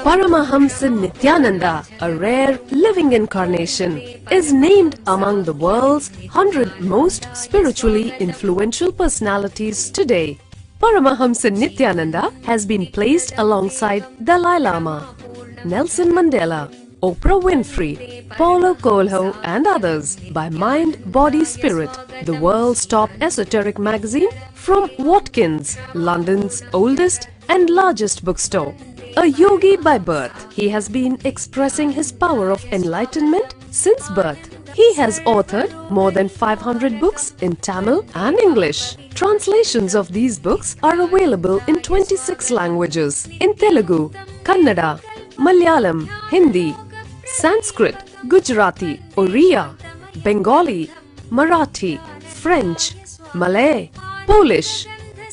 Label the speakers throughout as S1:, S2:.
S1: Paramahamsa Nityananda, a rare living incarnation, is named among the world's 100 most spiritually influential personalities today. Paramahamsa Nityananda has been placed alongside Dalai Lama, Nelson Mandela, Oprah Winfrey, Paulo Coelho and others by Mind, Body, Spirit, the world's top esoteric magazine from Watkins, London's oldest and largest bookstore. A yogi by birth, he has been expressing his power of enlightenment since birth. He has authored more than 500 books in Tamil and English. Translations of these books are available in 26 languages in Telugu, Kannada, Malayalam, Hindi, Sanskrit, Gujarati, Oriya, Bengali, Marathi, French, Malay, Polish,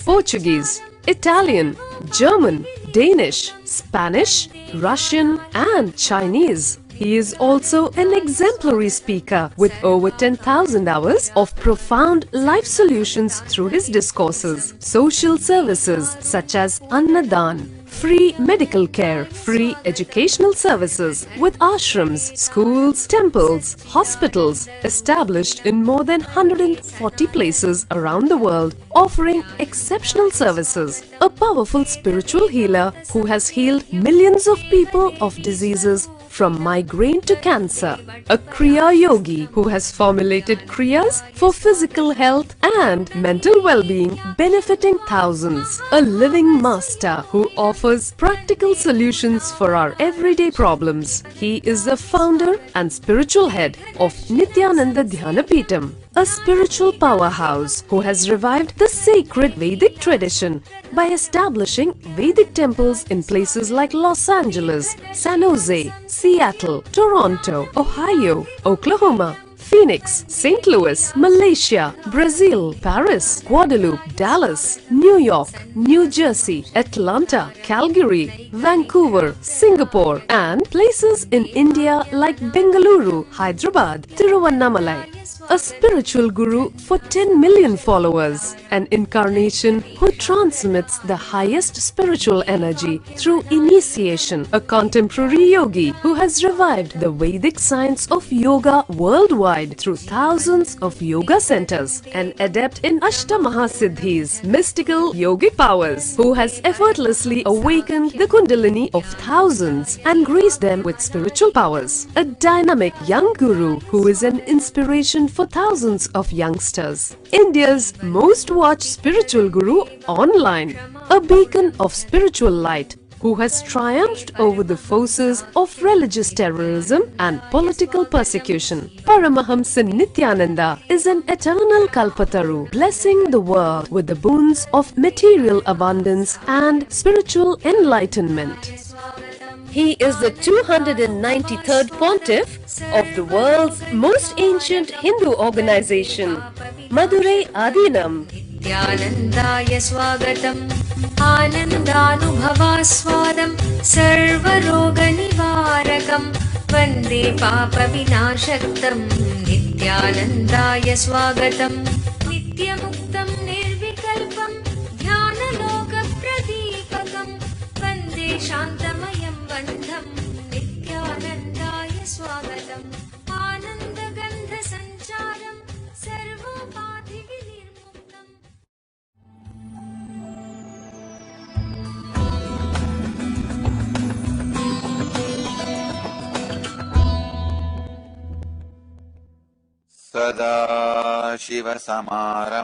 S1: Portuguese, Italian, German, Danish, Spanish, Russian and Chinese. He is also an exemplary speaker with over 10,000 hours of profound life solutions through his discourses. Social services such as Annadan, free medical care, free educational services with ashrams, schools, temples, hospitals established in more than 140 places around the world, offering exceptional services. A powerful spiritual healer who has healed millions of people of diseases from migraine to cancer. A Kriya Yogi who has formulated Kriyas for physical health and mental well-being, benefiting thousands. A living master who offers practical solutions for our everyday problems. He is the founder and spiritual head of Nityananda Dhyanapitham, a spiritual powerhouse who has revived the sacred Vedic tradition by establishing Vedic temples in places like Los Angeles, San Jose, Seattle, Toronto, Ohio, Oklahoma, Phoenix, St. Louis, Malaysia, Brazil, Paris, Guadeloupe, Dallas, New York, New Jersey, Atlanta, Calgary, Vancouver, Singapore, and places in India like Bengaluru, Hyderabad, Tiruvannamalai. A spiritual guru for 10 million followers, an incarnation who transmits the highest spiritual energy through initiation, a contemporary yogi who has revived the Vedic science of yoga worldwide through thousands of yoga centers, an adept in Ashtamahasiddhis, mystical yogic powers, who has effortlessly awakened the Kundalini of thousands and graced them with spiritual powers, a dynamic young guru who is an inspiration for thousands of youngsters, India's most watched spiritual guru online, a beacon of spiritual light who has triumphed over the forces of religious terrorism and political persecution. Paramahamsa Nityananda is an eternal Kalpataru, blessing the world with the boons of material abundance and spiritual enlightenment. He is the 293rd pontiff of the world's most ancient Hindu organization, Madurai Adinam.
S2: Nityanandaya swagatam, anandanubhavaswadam, sarvaroga nivarakam, vande papa vinashaktam. Nityanandaya swagatam, nityamuktam nirvikalpam, dhyanaloka pradipakam, vande shantamayam bandham. Nityanandaya swagatam, anandagandha sancharam, sarvopathi vinirmuktam.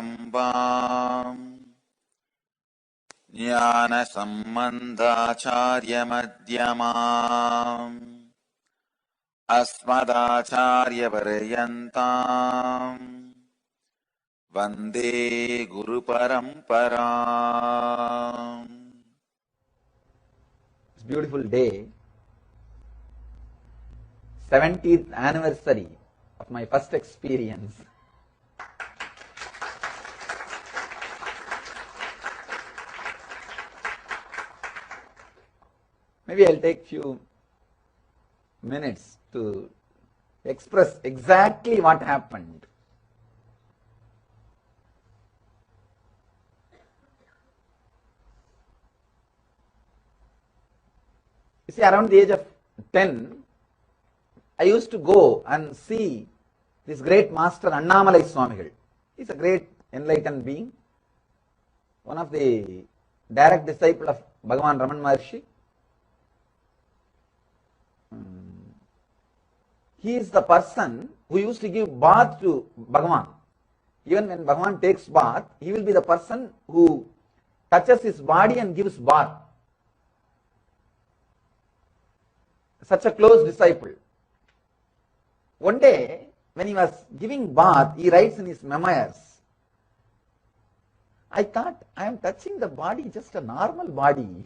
S3: सदाशिवसमारम्भाम् ज्ञानसम्बन्धाचार्यमध्यमाम् अस्मदाचार्यपर्यन्ताम् वन्दे गुरुपरम्पराम्.
S4: It's a beautiful day, 70th anniversary of my first experience. Maybe I'll take few minutes to express exactly what happened. You see, around the age of 10, I used to go and see this great master Annamalai Swamigal. He is a great enlightened being, one of the direct disciple of Bhagavan Raman Maharshi. He is the person who used to give bath to Bhagavan. Even when Bhagavan takes bath, he will be the person who touches his body and gives bath. Such a close disciple. One day, when he was giving bath, he writes in his memoirs, I thought I am touching the body, just a normal body.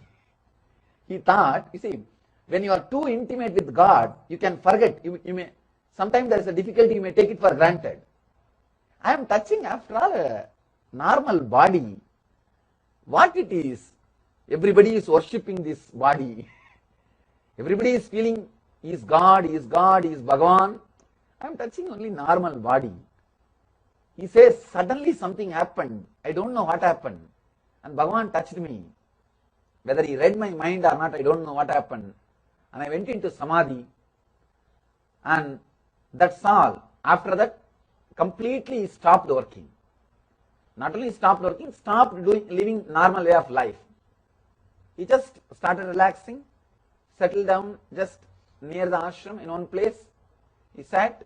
S4: He thought, you see, when you are too intimate with God, you can forget. You may, sometimes there is a difficulty, you may take it for granted. I am touching, after all, a normal body. What it is, everybody is worshipping this body. Everybody is feeling he is God, he is God, he is Bhagavan. I am touching only normal body. He says, suddenly something happened. I don't know what happened. And Bhagavan touched me. Whether he read my mind or not, I don't know what happened. And I went into Samadhi. And that's all. After that, completely he stopped working. Not only stopped working, stopped living normal way of life. He just started relaxing, settled down just near the ashram in one place. He sat.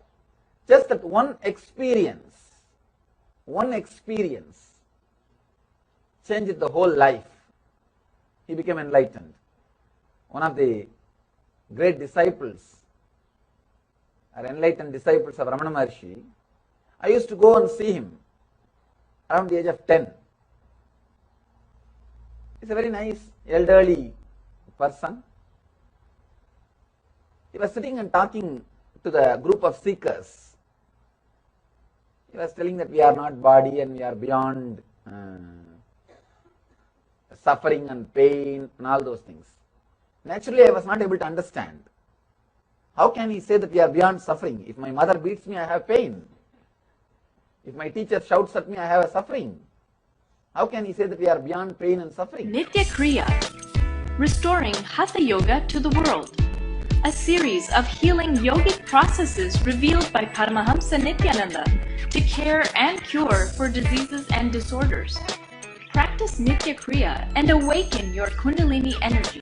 S4: Just that one experience changed the whole life. He became enlightened. One of the great disciples, or enlightened disciples of Ramana Maharshi, I used to go and see him around the age of 10. He's a very nice, elderly person. He was sitting and talking to the group of seekers. He was telling that we are not body and we are beyond suffering and pain and all those things. Naturally, I was not able to understand. How can he say that we are beyond suffering? If my mother beats me, I have pain. If my teacher shouts at me, I have a suffering. How can he say that we are beyond pain and suffering?
S5: Nitya Kriya, restoring Hatha Yoga to the world. A series of healing yogic processes revealed by Paramahamsa Nityananda to care and cure for diseases and disorders. Practice Nitya Kriya and awaken your Kundalini energy.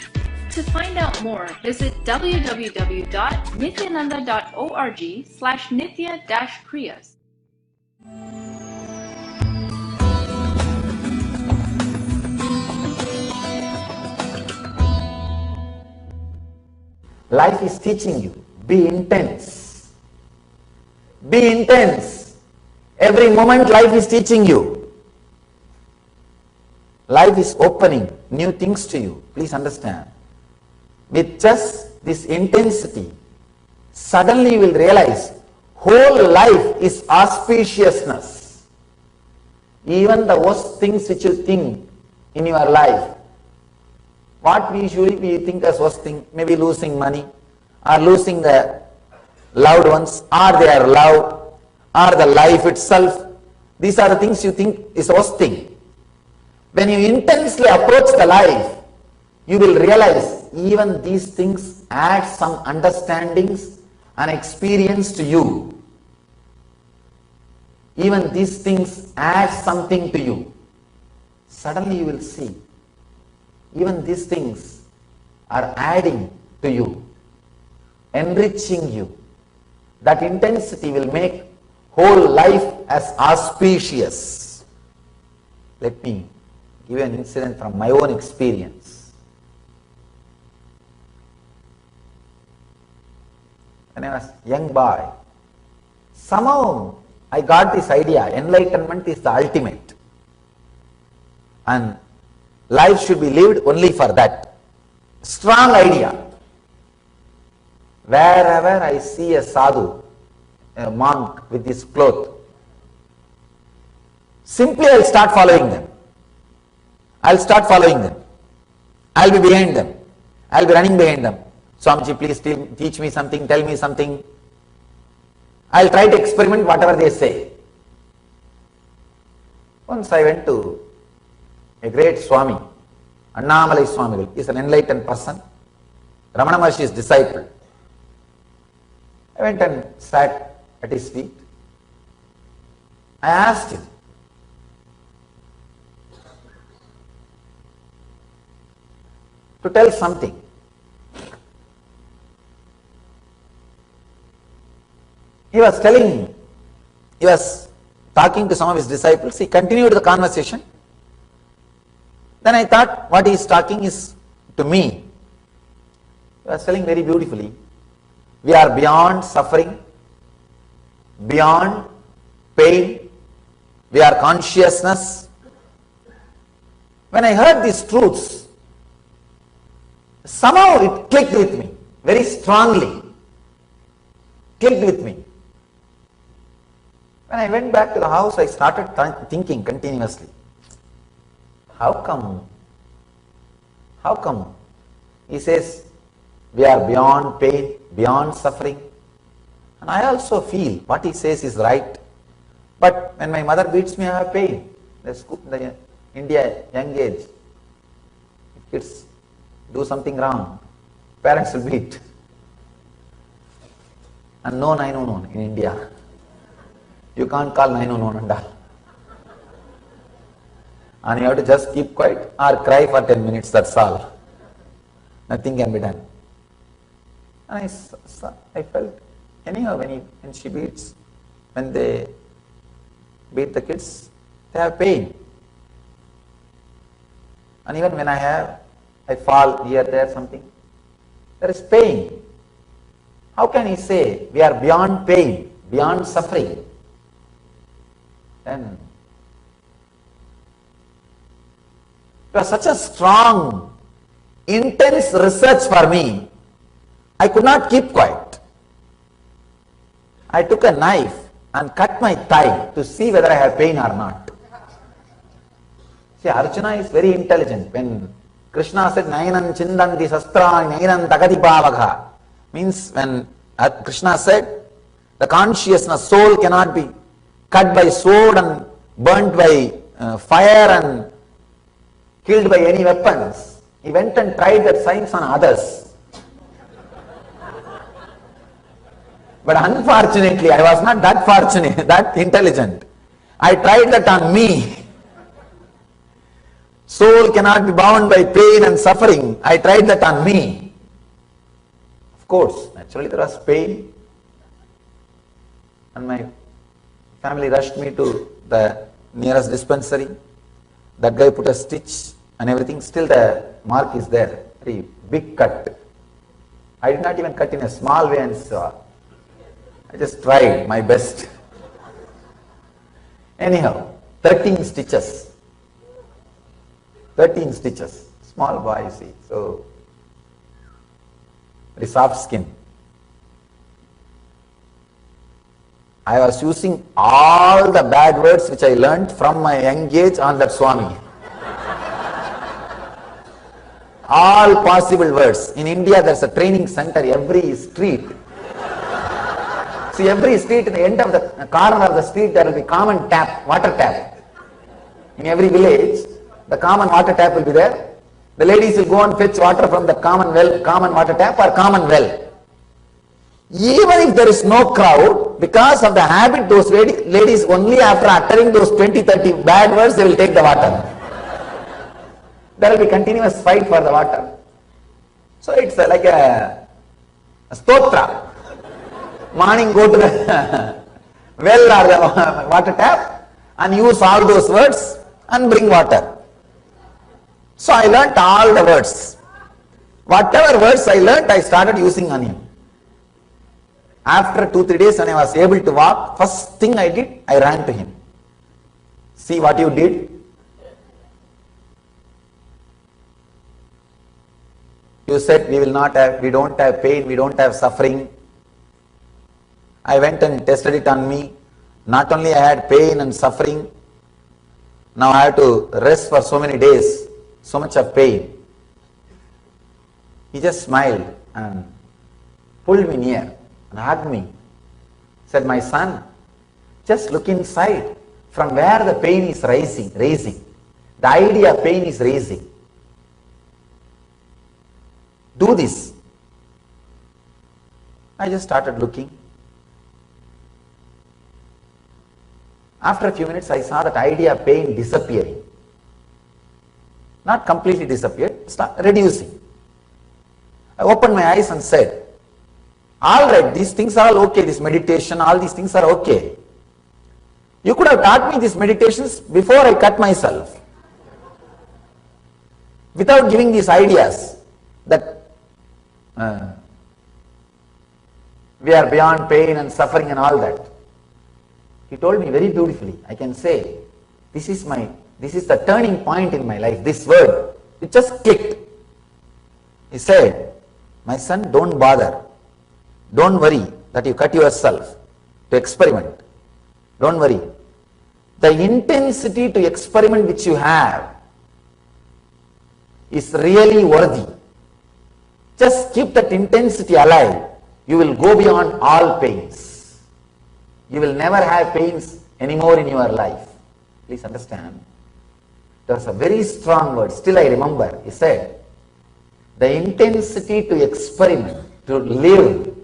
S5: To find out more, visit www.nityananda.org/nitya-kriyas.
S4: Life is teaching you, be intense. Be intense. Every moment life is teaching you. Life is opening new things to you. Please understand. With just this intensity, suddenly you will realize whole life is auspiciousness. Even the worst things which you think in your life, what we usually think as worst thing, maybe losing money, or losing the loved ones, or their love, or the life itself. These are the things you think is worst thing. When you intensely approach the life, you will realize even these things add some understandings and experience to you. Even these things add something to you. Suddenly you will see, even these things are adding to you, enriching you. That intensity will make whole life as auspicious. Let me give you an incident from my own experience. When I was a young boy, somehow I got this idea, enlightenment is the ultimate. And life should be lived only for that. Strong idea. Wherever I see a sadhu, a monk with his cloth, simply I'll start following them. I'll start following them. I'll be behind them. I'll be running behind them. Swamiji, please teach me something, tell me something. I'll try to experiment whatever they say. Once I went to a great Swami, Annamalai Swamigal. He is an enlightened person, Ramana Maharshi's disciple. I went and sat at his feet. I asked him, to tell something. He was talking to some of his disciples. He continued the conversation. Then I thought what he is talking is to me. He was telling very beautifully, we are beyond suffering, beyond pain, we are consciousness. When I heard these truths, somehow it clicked with me, very strongly, clicked with me. When I went back to the house, I started thinking continuously, how come he says we are beyond pain, beyond suffering, and I also feel what he says is right, but when my mother beats me I have pain. The India young age, if kids do something wrong, parents will beat, and no 911 in India. You can't call 911 and all. And you have to just keep quiet or cry for 10 minutes, that's all. Nothing can be done. And I felt, anyhow, when she beats, when they beat the kids, they have pain. And even when I fall here, there, something, there is pain. How can he say we are beyond pain, beyond suffering? Then it was such a strong, intense research for me. I could not keep quiet. I took a knife and cut my thigh to see whether I have pain or not. See, Arjuna is very intelligent. When Krishna said, Nainam chindanti sastrani nainam tagati bhavagha, means when Krishna said, the consciousness, soul cannot be cut by sword and burnt by fire and killed by any weapons. He went and tried that science on others. But unfortunately, I was not that fortunate, that intelligent. I tried that on me. Soul cannot be bound by pain and suffering. I tried that on me. Of course, naturally there was pain. And my family rushed me to the nearest dispensary. That guy put a stitch and everything. Still the mark is there. Very big cut. I did not even cut in a small way and so I just tried my best. Anyhow, 13 stitches. 13 stitches. Small boy, you see. So, very soft skin. I was using all the bad words which I learnt from my young age on that Swami. All possible words. In India there is a training center every street. See, every street, at the end of the corner of the street there will be common tap, water tap. In every village, the common water tap will be there. The ladies will go and fetch water from the common well, common water tap or common well. Even if there is no crowd, because of the habit, those ladies only after uttering those 20-30 bad words, they will take the water. There will be continuous fight for the water. So it's like a stotra. Morning go to the well or the water tap and use all those words and bring water. So I learnt all the words. Whatever words I learnt, I started using on him. After 2-3 days when I was able to walk, first thing I did, I ran to him. See what you did? You said we don't have pain, we don't have suffering. I went and tested it on me. Not only I had pain and suffering, now I have to rest for so many days, so much of pain. He just smiled and pulled me near and hugged me. Said, my son, just look inside from where the pain is raising. The idea of pain is raising. Do this. I just started looking. After a few minutes, I saw that idea of pain disappearing. Not completely disappeared, start reducing. I opened my eyes and said, all right, these things are all okay, this meditation, all these things are okay. You could have taught me these meditations before I cut myself. Without giving these ideas that we are beyond pain and suffering and all that. He told me very beautifully, I can say, this is the turning point in my life, this word, it just clicked. He said, my son, don't bother, don't worry that you cut yourself to experiment, don't worry. The intensity to experiment which you have is really worthy. Just keep that intensity alive, you will go beyond all pains. You will never have pains anymore in your life. Please understand. There was a very strong word, still I remember. He said, the intensity to experiment, to live.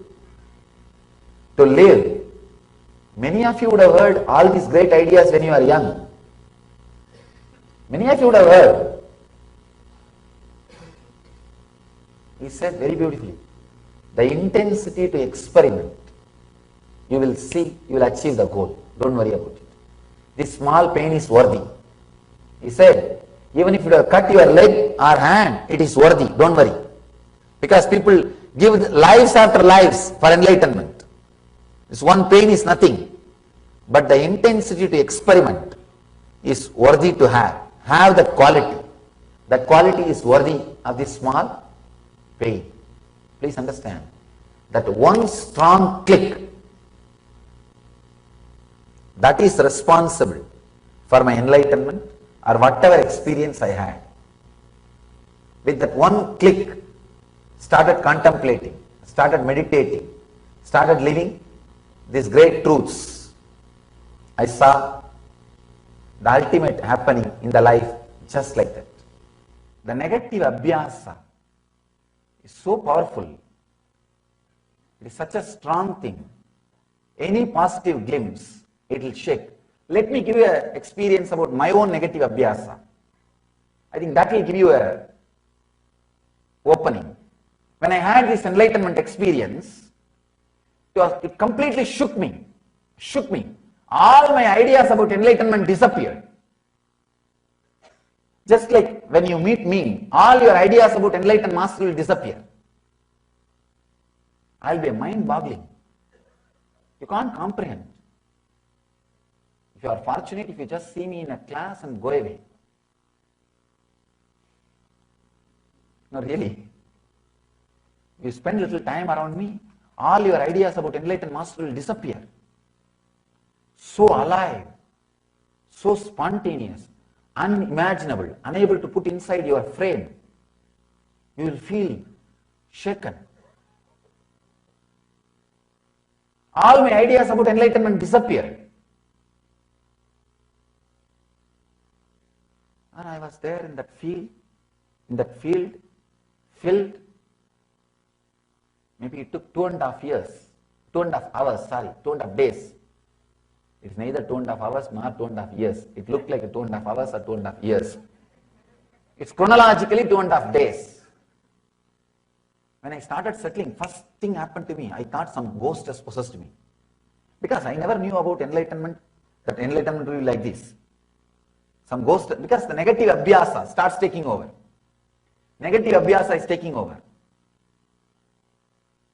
S4: Many of you would have heard all these great ideas when you are young. Many of you would have heard. He said very beautifully, the intensity to experiment, you will see, you will achieve the goal. Don't worry about it. This small pain is worthy. He said, even if you have cut your leg or hand, it is worthy. Don't worry. Because people give lives after lives for enlightenment. This one pain is nothing. But the intensity to experiment is worthy to have. Have that quality. That quality is worthy of this small pain. Please understand. That one strong click, that is responsible for my enlightenment or whatever experience I had. With that one click, started contemplating, started meditating, started living these great truths. I saw the ultimate happening in the life just like that. The negative abhyasa is so powerful. It is such a strong thing. Any positive glimpse, it will shake. Let me give you an experience about my own negative abhyasa. I think that will give you a opening. When I had this enlightenment experience, it completely shook me. All my ideas about enlightenment disappeared. Just like when you meet me, all your ideas about enlightened master will disappear. I'll be mind-boggling. You can't comprehend. If you are fortunate, if you just see me in a class and go away. No, really. You spend little time around me, all your ideas about enlightened master will disappear. So alive, so spontaneous, unimaginable, unable to put inside your frame. You will feel shaken. All my ideas about enlightenment disappeared. And I was there in that field, filled. Maybe it took 2.5 days. It's neither 2.5 hours nor 2.5 years. It looked like 2.5 hours or 2.5 years. It's chronologically 2.5 days. When I started settling, first thing happened to me, I thought some ghost has possessed me. Because I never knew about enlightenment, that enlightenment will be like this. Some ghost, because the negative abhyasa starts taking over. Negative abhyasa is taking over.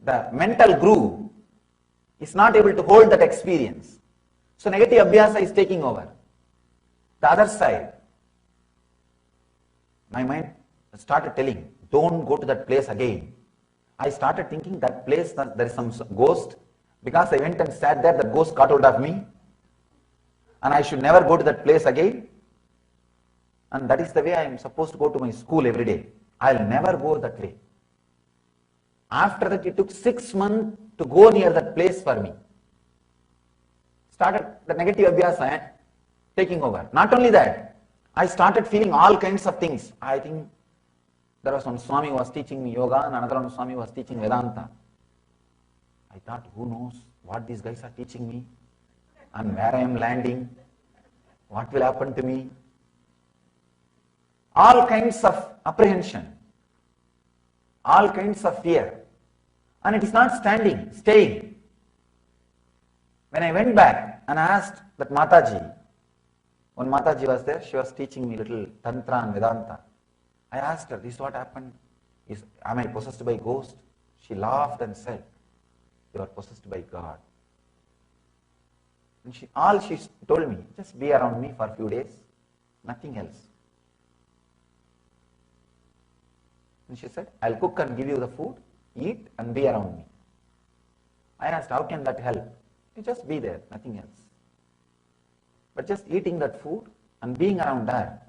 S4: The mental groove is not able to hold that experience. So negative abhyasa is taking over. The other side, my mind started telling, don't go to that place again. I started thinking that place, there is some ghost. Because I went and sat there, the ghost got hold of me. And I should never go to that place again. And that is the way I am supposed to go to my school every day. I'll never go that way. After that, it took 6 months to go near that place for me. Started the negative abhyasa taking over. Not only that, I started feeling all kinds of things. I think there was one Swami who was teaching me yoga and another one Swami was teaching Vedanta. I thought, who knows what these guys are teaching me and where I am landing, what will happen to me. All kinds of apprehension, all kinds of fear. And it is not staying. When I went back and asked that Mataji, when Mataji was there, she was teaching me little Tantra and Vedanta. I asked her, this is what happened? Am I possessed by ghost? She laughed and said, you are possessed by God. And she told me, just be around me for a few days, nothing else. And she said, I'll cook and give you the food, eat and be around me. I asked, how can that help? You just be there, nothing else. But just eating that food and being around her.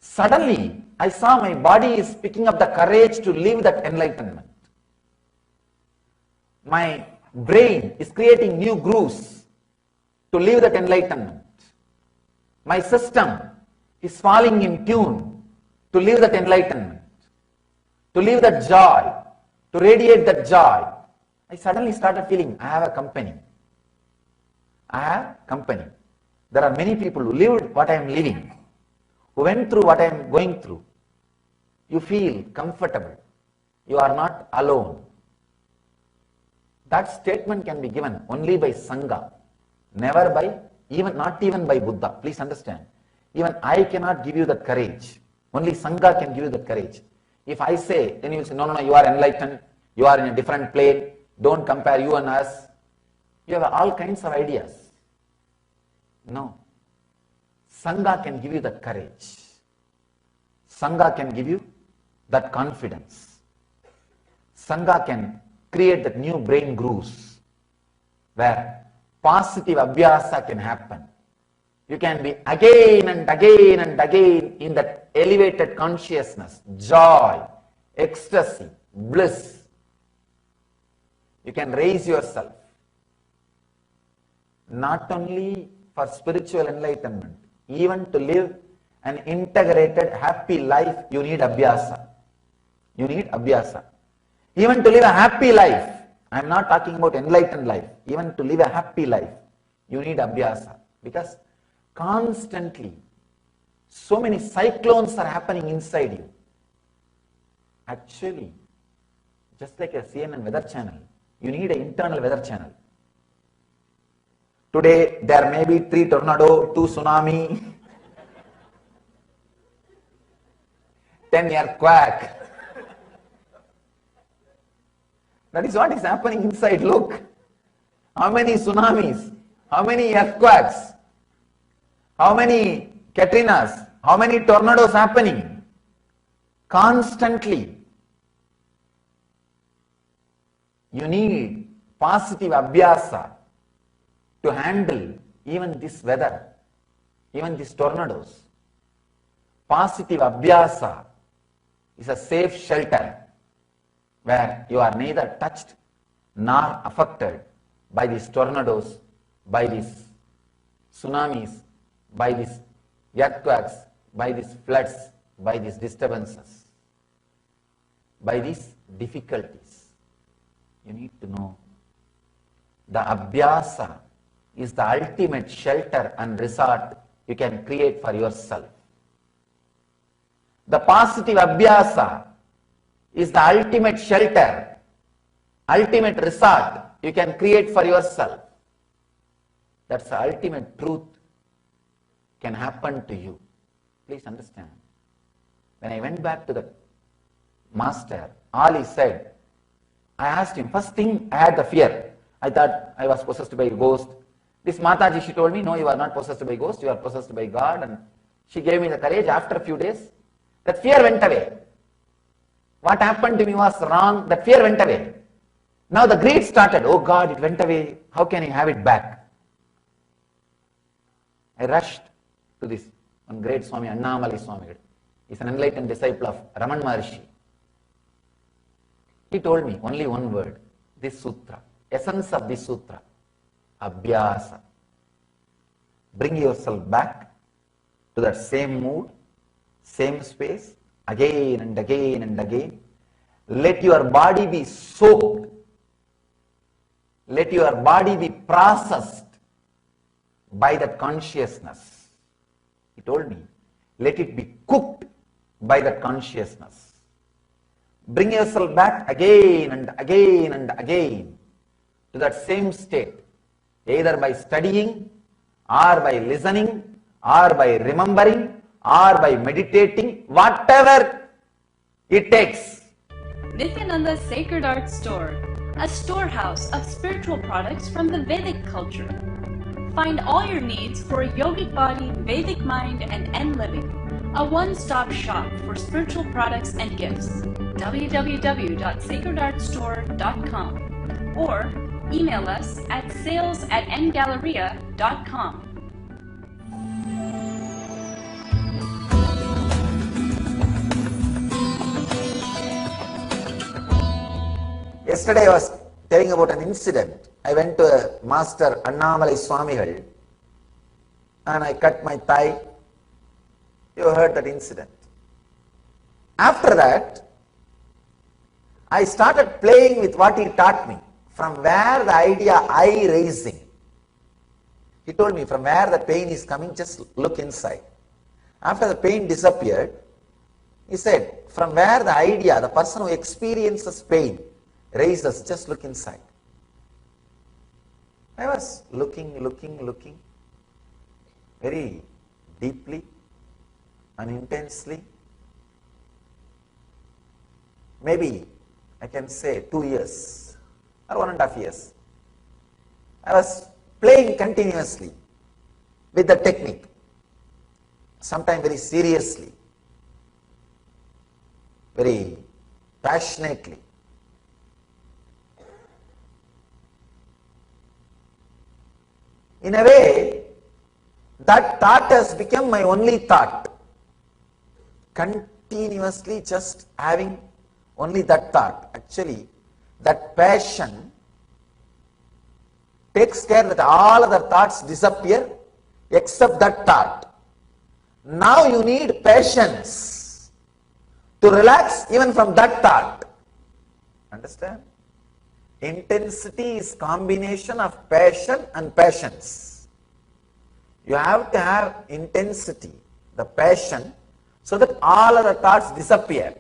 S4: Suddenly, I saw my body is picking up the courage to live that enlightenment. My brain is creating new grooves to live that enlightenment. My system is falling in tune to live that enlightenment, to live that joy, to radiate that joy. I suddenly started feeling I have a company. I have company. There are many people who lived what I am living, who went through what I am going through. You feel comfortable. You are not alone. That statement can be given only by Sangha, never by, not even by Buddha. Please understand. Even I cannot give you that courage. Only Sangha can give you that courage. If I say, then you will say, no, you are enlightened, you are in a different plane, don't compare you and us. You have all kinds of ideas. No. Sangha can give you that courage. Sangha can give you that confidence. Sangha can create that new brain grooves where positive abhyasa can happen. You can be again and again and again in that elevated consciousness, joy, ecstasy, bliss. You can raise yourself. Not only for spiritual enlightenment, even to live an integrated, happy life, you need abhyasa. You need abhyasa. Even to live a happy life, I am not talking about enlightened life, even to live a happy life, you need abhyasa. Because constantly, so many cyclones are happening inside you. Actually, just like a CNN weather channel, you need an internal weather channel. Today, there may be 3 tornado, 2 tsunami, 10 earthquake. That is what is happening inside. Look, how many tsunamis, how many earthquakes, how many Katrinas, how many tornadoes happening constantly. You need positive abhyasa to handle even this weather, even these tornadoes. Positive abhyasa is a safe shelter where you are neither touched nor affected by these tornadoes, by these tsunamis, by these earthquakes, by these floods, by these disturbances, by these difficulties. You need to know the abhyasa is the ultimate shelter and resort you can create for yourself. The positive abhyasa is the ultimate shelter, ultimate resort you can create for yourself. That's the ultimate truth can happen to you. Please understand. When I went back to the master, all he said, I asked him, first thing I had the fear. I thought I was possessed by a ghost. This Mataji, she told me, no, you are not possessed by a ghost, you are possessed by God. And she gave me the courage. After a few days, that fear went away. What happened to me was wrong. That fear went away. Now the greed started. Oh God, it went away. How can I have it back? I rushed to this one great Swami, Annamalai Swami. He's an enlightened disciple of Raman Maharshi. He told me only one word, this sutra, essence of this sutra, abhyasa. Bring yourself back to that same mood, same space, again and again and again. Let your body be soaked let your body be processed by that consciousness. He told me, let it be cooked by that consciousness. Bring yourself back again and again and again to that same state, either by studying, or by listening, or by remembering, or by meditating, whatever it takes.
S5: Nityananda's Sacred Art Store, a storehouse of spiritual products from the Vedic culture. Find all your needs for a yogic body, Vedic mind, and Zen living. A one-stop shop for spiritual products and gifts. www.sacredartstore.com or email us at sales@ngalleria.com.
S4: Yesterday I was telling about an incident. I went to Master Annamalai Swamigal and I cut my thigh. You heard that incident. After that, I started playing with what he taught me. From where the idea I raising. He told me from where the pain is coming, just look inside. After the pain disappeared, he said, from where the idea, the person who experiences pain, raises, just look inside. I was looking very deeply and intensely. Maybe I can say 2 years or 1.5 years. I was playing continuously with the technique, sometimes very seriously, very passionately. In a way, that thought has become my only thought. Continuously just having only that thought. Actually, that passion takes care that all other thoughts disappear except that thought. Now you need patience to relax even from that thought. Understand? Intensity is combination of passion and patience. You have to have intensity, the passion, so that all other thoughts disappear.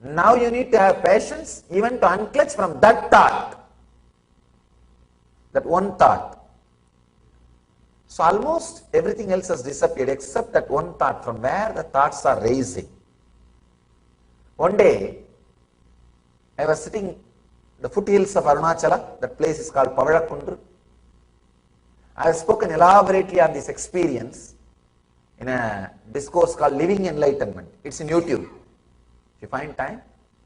S4: Now you need to have patience even to unclutch from that thought, that one thought. So almost everything else has disappeared except that one thought from where the thoughts are raising. One day, I was sitting the foothills of Arunachala, that place is called Pavalakundu. I have spoken elaborately on this experience in a discourse called Living Enlightenment. It's in YouTube. If you find time,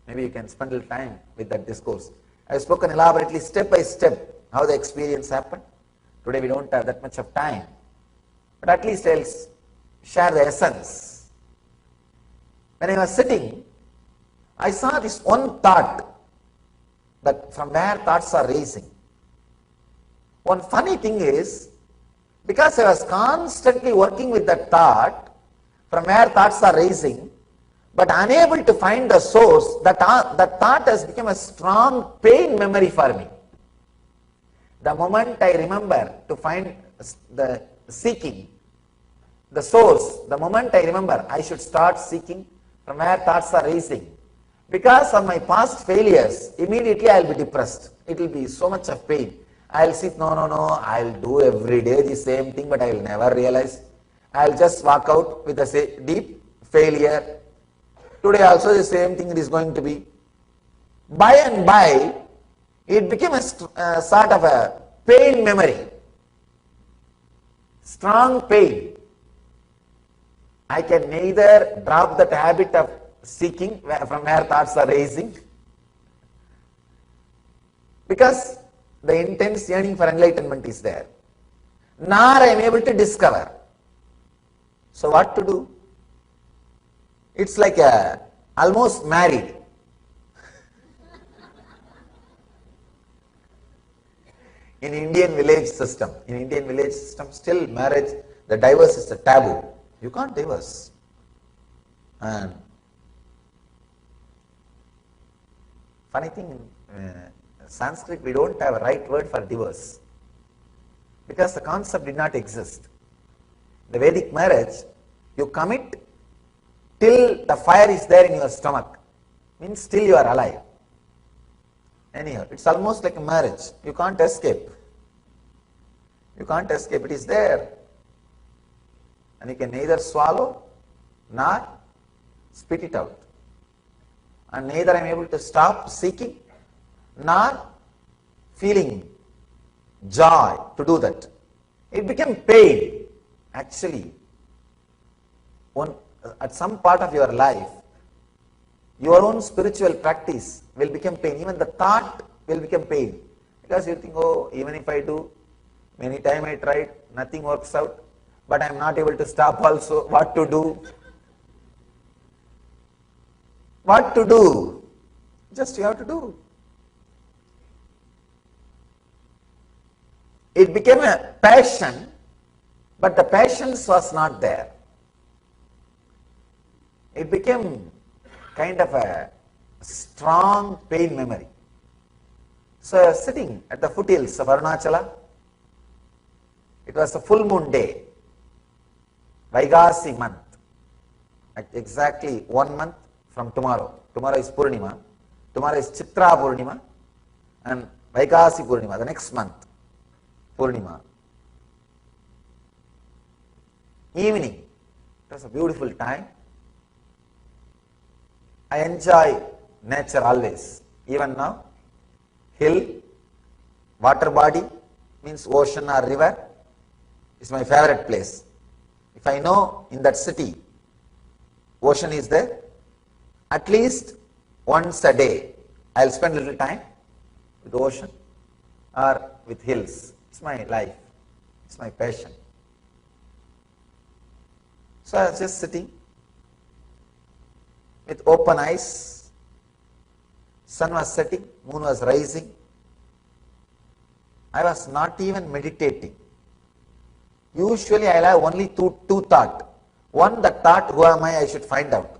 S4: maybe you can spend a little time with that discourse. I have spoken elaborately, step by step, how the experience happened. Today we don't have that much of time, but at least I'll share the essence. When I was sitting, I saw this one thought, that from where thoughts are raising. One funny thing is, because I was constantly working with that thought, from where thoughts are raising, but unable to find the source, that thought has become a strong pain memory for me. The moment I remember to find the seeking, the source, the moment I remember I should start seeking from where thoughts are raising. Because of my past failures, immediately I will be depressed. It will be so much of pain. I will sit, no, I will do every day the same thing, but I will never realize. I will just walk out with a deep failure. Today also the same thing it is going to be. By and by, it became a sort of a pain memory. Strong pain. I can neither drop that habit of seeking from where thoughts are raising, because the intense yearning for enlightenment is there, nor I am able to discover. So what to do? It's like almost married. In Indian village system, still marriage, the divorce is a taboo. You can't divorce. And funny thing, Sanskrit, we don't have a right word for divorce because the concept did not exist. The Vedic marriage, you commit till the fire is there in your stomach, means till you are alive. Anyhow, it's almost like a marriage. You can't escape. You can't escape. It is there. And you can neither swallow nor spit it out. And neither I am able to stop seeking nor feeling joy to do that. It became pain. Actually, at some part of your life, your own spiritual practice will become pain. Even the thought will become pain. Because you think, oh, even if I do, many times I tried, nothing works out, but I am not able to stop also. What to do? What to do? Just you have to do. It became a passion, but the passions was not there. It became kind of a strong pain memory. So I was sitting at the foothills of Arunachala. It was a full moon day, Vaigasi month, exactly 1 month from tomorrow. Tomorrow is Purnima, tomorrow is Chitra Purnima, and Vaigasi Purnima, the next month, Purnima. Evening, it was a beautiful time. I enjoy nature always, even now. Hill, water body, means ocean or river, is my favorite place. If I know in that city, ocean is there, at least once a day, I will spend a little time with the ocean or with hills. It's my life, it's my passion. So I was just sitting with open eyes. Sun was setting, moon was rising. I was not even meditating. Usually I have only two thoughts. One, the thought, who am I should find out.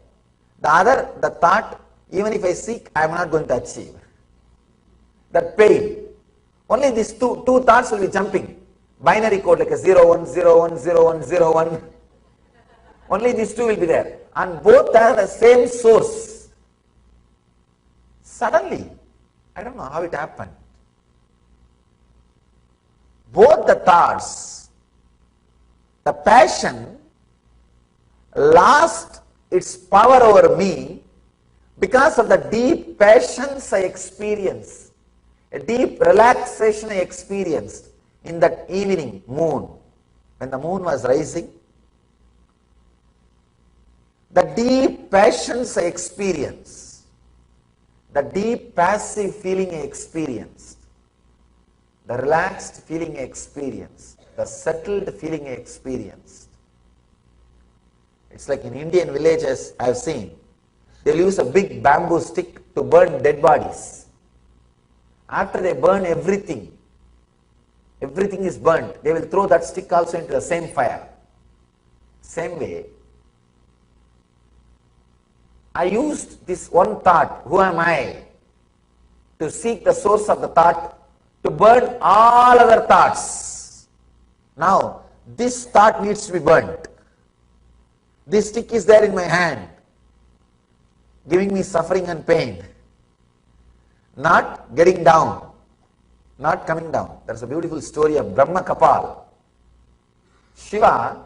S4: The other, the thought, even if I seek, I am not going to achieve. That pain. Only these two thoughts will be jumping. Binary code like a 0, 1, 0, 1, 0, 1, 0, 1. Only these two will be there. And both have the same source. Suddenly, I don't know how it happened. Both the thoughts, the passion lost its power over me because of the deep passions I experienced, a deep relaxation I experienced in that evening moon, when the moon was rising. The deep passions I experienced, the deep passive feeling I experienced, the relaxed feeling I experienced, the settled feeling I experienced. It's like in Indian villages I have seen, they'll use a big bamboo stick to burn dead bodies. After they burn everything, everything is burnt, they will throw that stick also into the same fire. Same way, I used this one thought, who am I, to seek the source of the thought, to burn all other thoughts. Now, this thought needs to be burnt. This stick is there in my hand, giving me suffering and pain. Not getting down, not coming down. That's a beautiful story of Brahma Kapal. Shiva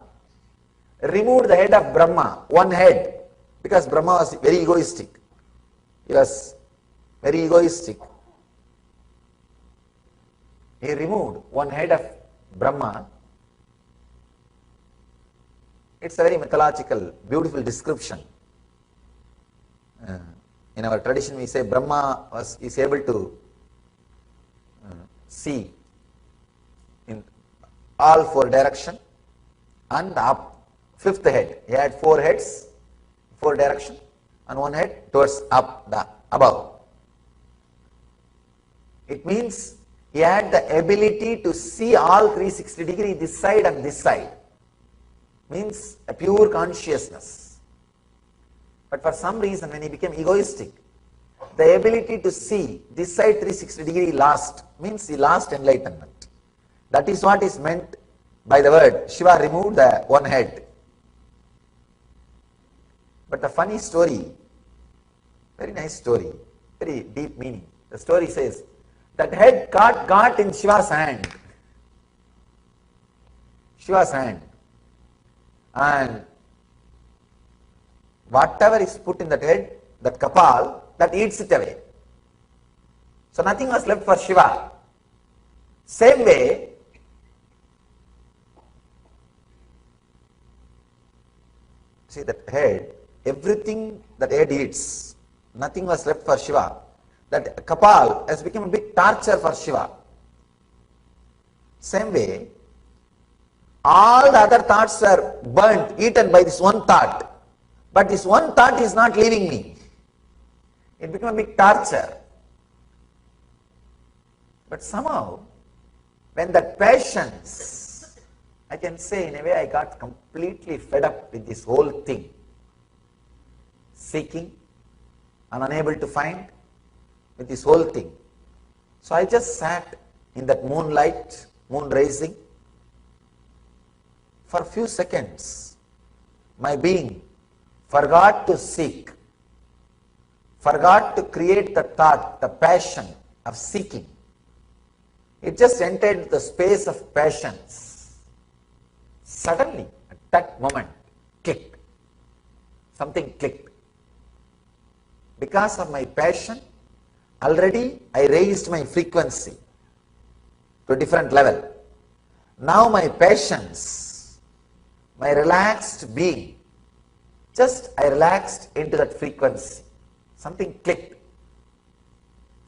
S4: removed the head of Brahma, one head, because Brahma was very egoistic. He was very egoistic. He removed one head of Brahma. It's a very mythological, beautiful description. In our tradition we say Brahma is able to see in all four directions and up. Fifth head, he had 4 heads, 4 directions, and 1 head towards up, the above. It means he had the ability to see all 360 degrees, this side and this side. Means a pure consciousness. But for some reason when he became egoistic, the ability to see this side 360 degree lost, means he lost enlightenment. That is what is meant by the word Shiva removed the one head. But the funny story, very nice story, very deep meaning. The story says that head got in Shiva's hand. Shiva's hand. And whatever is put in that head, that kapal, that eats it away. So nothing was left for Shiva. Same way, see that head, everything that head eats, nothing was left for Shiva. That kapal has become a big torture for Shiva. Same way, all the other thoughts are burnt, eaten by this one thought. But this one thought is not leaving me. It became a big torture. But somehow, when that patience, I can say in a way I got completely fed up with this whole thing. Seeking and unable to find with this whole thing. So I just sat in that moonlight, moon rising. For a few seconds, my being forgot to seek, forgot to create the thought, the passion of seeking. It just entered the space of passions. Suddenly, at that moment, clicked. Something clicked. Because of my passion, already I raised my frequency to a different level. Now my passions, my relaxed being, just I relaxed into that frequency. Something clicked.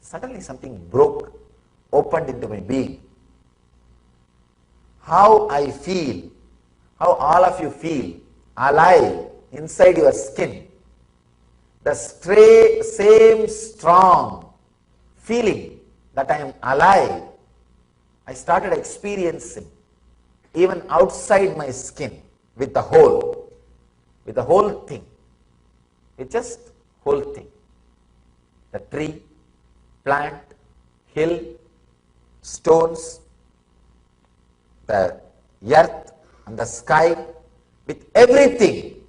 S4: Suddenly something broke, opened into my being. How I feel, how all of you feel, alive inside your skin. The same strong feeling that I am alive, I started experiencing even outside my skin with the whole thing, with just whole thing. The tree, plant, hill, stones, the earth and the sky, with everything.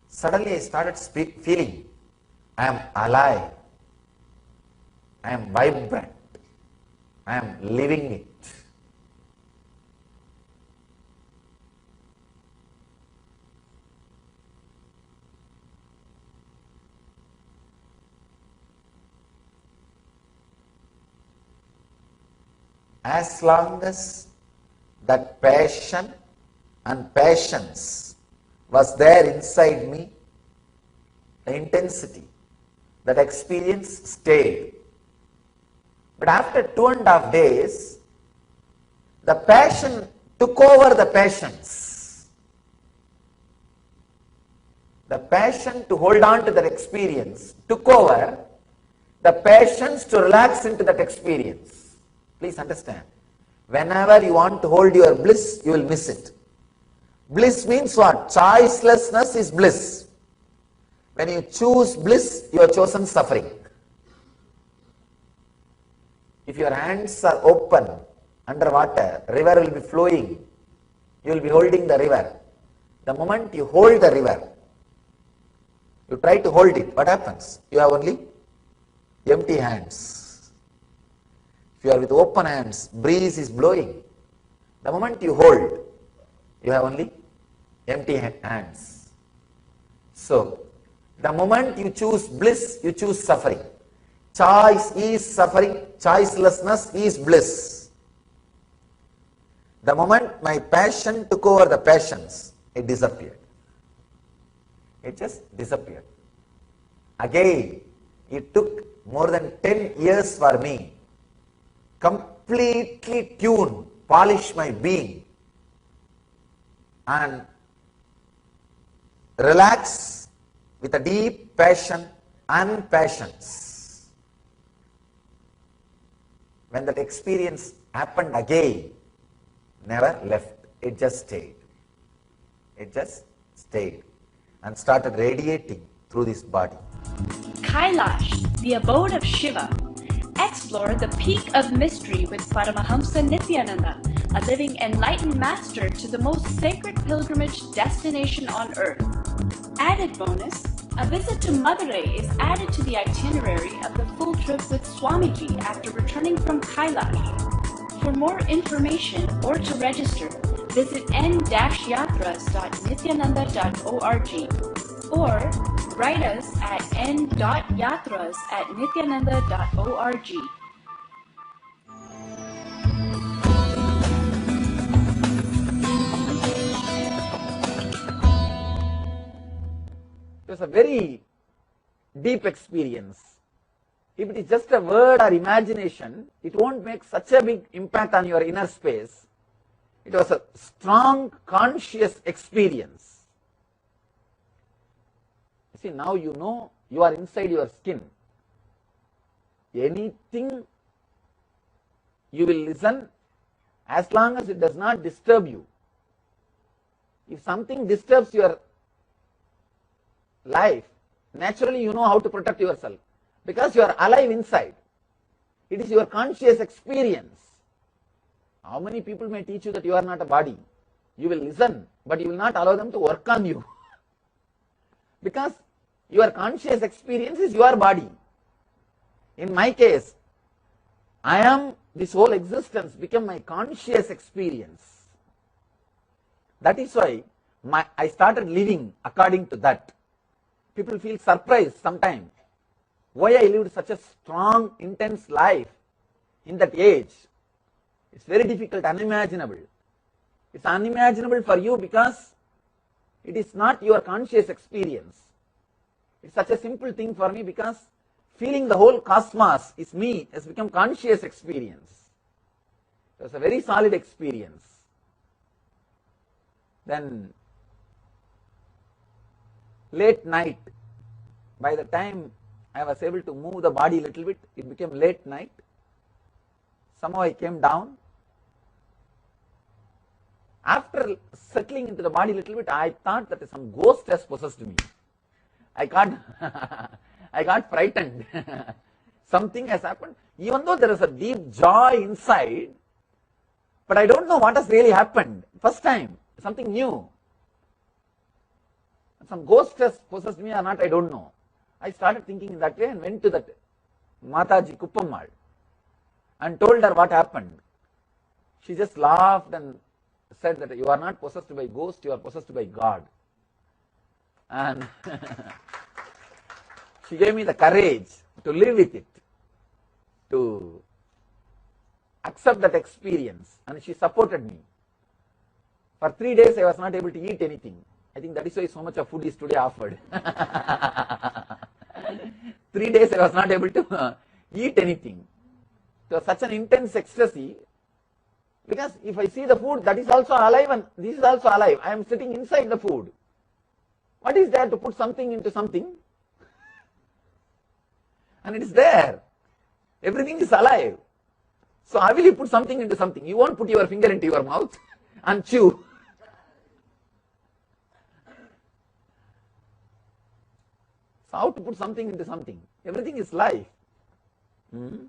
S4: Suddenly I started feeling I am alive, I am vibrant, I am living it. As long as that passion and patience was there inside me, the intensity, that experience stayed. But after 2.5 days, the passion took over the patience. The passion to hold on to that experience took over the patience to relax into that experience. Please understand. Whenever you want to hold your bliss, you will miss it. Bliss means what? Choicelessness is bliss. When you choose bliss, you have chosen suffering. If your hands are open underwater, river will be flowing. You will be holding the river. The moment you hold the river, you try to hold it, what happens? You have only empty hands. If you are with open hands, breeze is blowing. The moment you hold, you have only empty hands. So, the moment you choose bliss, you choose suffering. Choice is suffering, choicelessness is bliss. The moment my passion took over the passions, it disappeared. It just disappeared. Again, it took more than 10 years for me completely tune, polish my being and relax with a deep passion and passions. When that experience happened again, never left, it just stayed. It just stayed and started radiating through this body.
S5: Kailash, the abode of Shiva. Explore the peak of mystery with Paramahamsa Nityananda, a living enlightened master to the most sacred pilgrimage destination on earth. Added bonus, a visit to Madurai is added to the itinerary of the full trip with Swamiji after returning from Kailash. For more information or to register, visit n-yatras.nityananda.org or write us at n.yatras@nityananda.org.
S4: It was a very deep experience. If it is just a word or imagination, it won't make such a big impact on your inner space. It was a strong conscious experience. See, now you know you are inside your skin. Anything you will listen as long as it does not disturb you. If something disturbs your life, naturally you know how to protect yourself because you are alive inside. It is your conscious experience. How many people may teach you that you are not a body? You will listen, but you will not allow them to work on you because your conscious experience is your body. In my case, I am, this whole existence became my conscious experience. That is why I started living according to that. People feel surprised sometimes why I lived such a strong, intense life in that age. It's very difficult, unimaginable. It's unimaginable for you because it is not your conscious experience. It's such a simple thing for me because feeling the whole cosmos is me has become conscious experience. It was a very solid experience. Then late night, by the time I was able to move the body a little bit, it became late night. Somehow I came down. After settling into the body a little bit, I thought that some ghost has possessed me. I got frightened. Something has happened. Even though there is a deep joy inside, but I don't know what has really happened. First time, something new. Some ghost has possessed me or not, I don't know. I started thinking in that way and went to that Mataji Kuppammal and told her what happened. She just laughed and said that you are not possessed by ghost, you are possessed by God. And she gave me the courage to live with it, to accept that experience, and she supported me. For 3 days I was not able to eat anything. I think that is why so much of food is today offered. 3 days I was not able to eat anything. It was such an intense ecstasy because if I see the food, that is also alive and this is also alive. I am sitting inside the food. What is there to put something into something? And it is there. Everything is alive. So how will you put something into something? You won't put your finger into your mouth and chew. So how to put something into something? Everything is life. It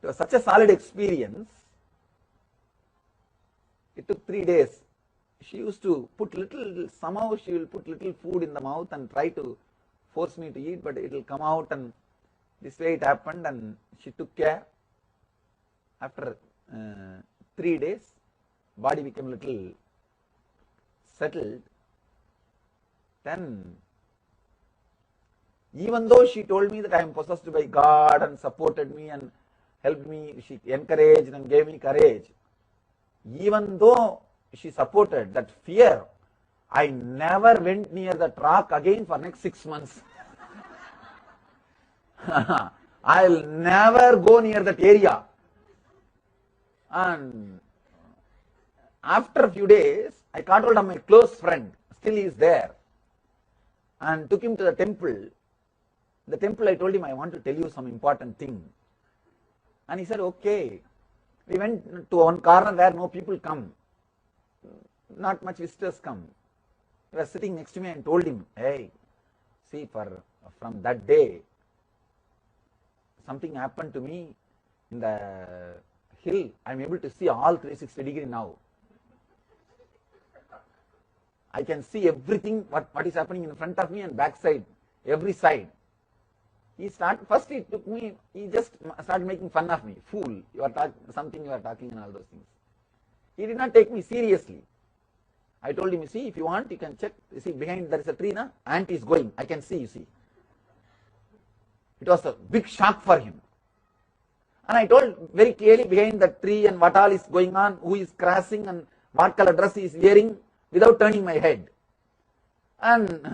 S4: was such a solid experience. It took 3 days. She used to put somehow she will put little food in the mouth and try to force me to eat, but it will come out, and this way it happened, and she took care. After 3 days, body became little settled. Then, even though she told me that I am possessed by God and supported me and helped me, she encouraged and gave me courage. Even though she supported that fear, I never went near that rock again for next 6 months. I'll never go near that area. And after a few days, I caught hold of my close friend, still he is there, and took him to the temple. The temple, I told him, I want to tell you some important thing. And he said, okay. We went to one corner where no people come. Not much visitors come. He was sitting next to me and told him, hey, see, for from that day, something happened to me in the hill. I am able to see all 360 degree now. I can see everything, what is happening in front of me and back side, every side. First he took me, he just started making fun of me. Fool, you are talking and all those things. He did not take me seriously. I told him, you see, if you want, you can check. You see, behind there is a tree, na? Ant is going. I can see, you see. It was a big shock for him. And I told very clearly behind the tree and what all is going on, who is crossing and what color dress he is wearing, without turning my head. And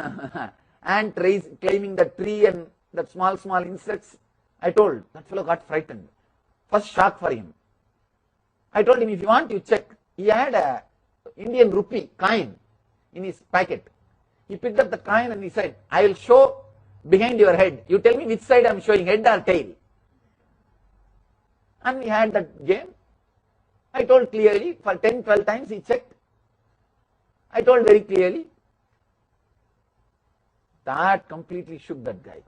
S4: ant claiming the tree and that small insects. I told, that fellow got frightened. First shock for him. I told him, if you want, you check. He had a Indian rupee coin in his packet. He picked up the coin and he said, I will show behind your head. You tell me which side I am showing, head or tail. And we had that game. I told clearly, for 10, 12 times he checked. I told very clearly. That completely shook that guy.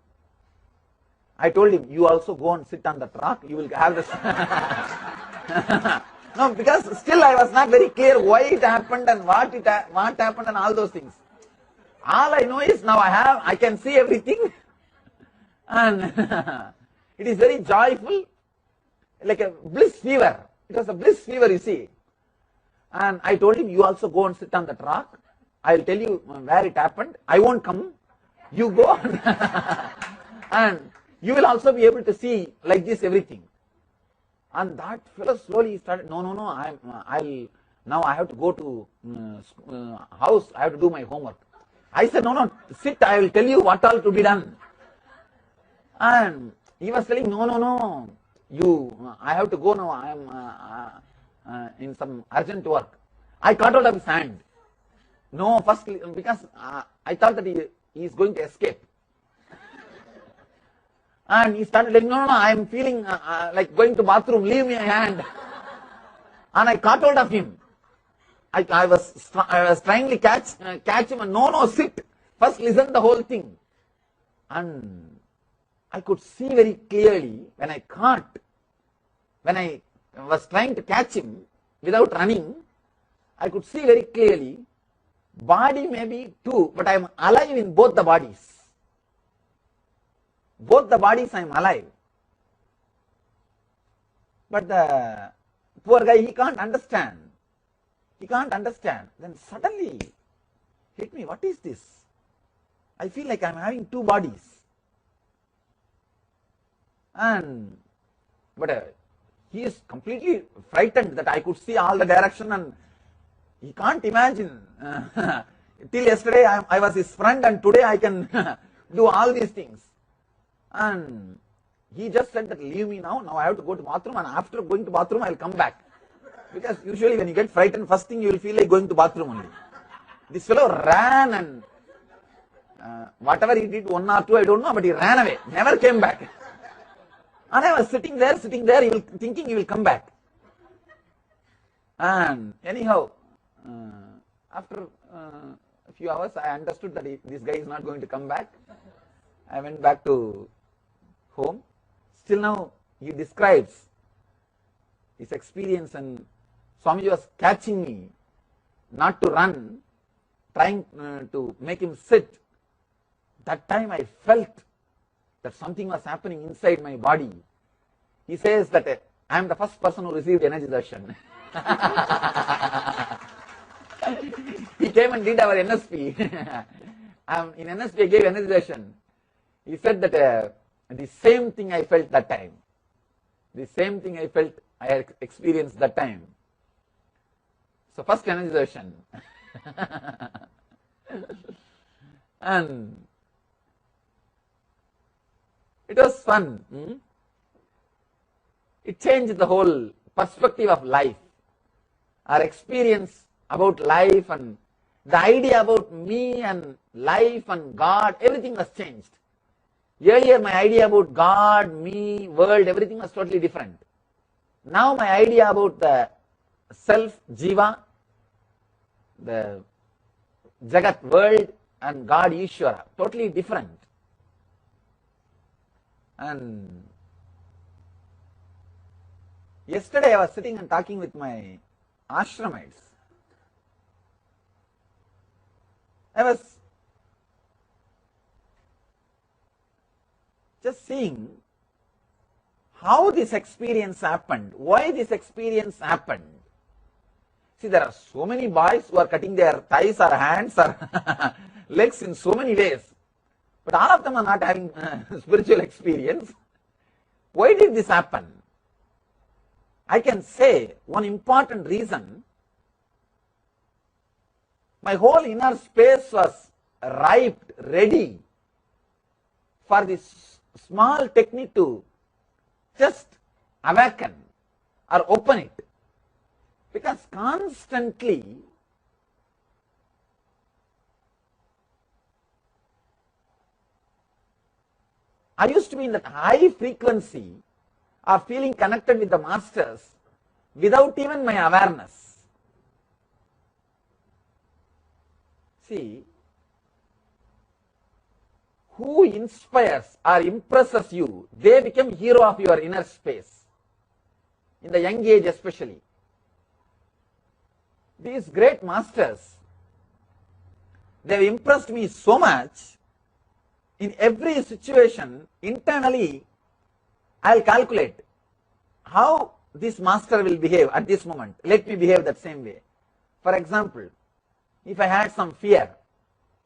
S4: I told him, you also go and sit on the rock, you will have this. No, because still I was not very clear why it happened and what happened and all those things. All I know is now I can see everything, and it is very joyful, like a bliss fever. It was a bliss fever, you see. And I told him, you also go and sit on that rock. I will tell you where it happened. I won't come. You go and you will also be able to see like this everything. And that fellow slowly started, no, now I have to go to house, I have to do my homework. I said, no, sit, I will tell you what all to be done. And he was telling, no, I have to go now, I am in some urgent work. I caught hold of his hand. No, first, because I thought that he is going to escape. And he started like, no, I am feeling like going to bathroom, leave me a hand. And I caught hold of him. I was trying to catch him and no, sit. First listen the whole thing. And I could see very clearly when I was trying to catch him without running, I could see very clearly, body may be two, but I am alive in both the bodies. Both the bodies I am alive. But the poor guy, he can't understand. Then suddenly hit me, what is this? I feel like I am having two bodies. But he is completely frightened that I could see all the direction, and he can't imagine. Till yesterday I was his friend, and today I can do all these things. And he just said that leave me now I have to go to bathroom, and after going to bathroom I will come back. Because usually when you get frightened, first thing you will feel like going to bathroom only. This fellow ran, and whatever he did, 1 or 2, I don't know, but he ran away, never came back. And I was sitting there, thinking he will come back. And anyhow, after a few hours, I understood that this guy is not going to come back. I went back to home. Still now, he describes his experience, and Swamiji was catching me not to run, trying to make him sit. That time I felt that something was happening inside my body. He says that I am the first person who received energy darshan. He came and did our NSP. In NSP I gave energy darshan. He said that the same thing I felt that time. The same thing I felt, I had experienced that time. So first energy darshan. And it was fun. It changed the whole perspective of life. Our experience about life and the idea about me and life and God, everything was changed. Earlier my idea about God, me, world, everything was totally different. Now my idea about the self, Jiva, the Jagat, world, and God, Ishvara, totally different. And yesterday I was sitting and talking with my ashramites. I was just seeing how this experience happened, why this experience happened. See, there are so many boys who are cutting their thighs or hands or legs in so many ways, but all of them are not having spiritual experience. Why did this happen? I can say one important reason. My whole inner space was ripe, ready for this small technique to just awaken or open it. Because constantly I used to be in that high frequency of feeling connected with the masters without even my awareness. See, who inspires or impresses you, they become hero of your inner space, in the young age especially. These great masters, they have impressed me so much. In every situation, internally, I will calculate how this master will behave at this moment. Let me behave that same way. For example, if I had some fear,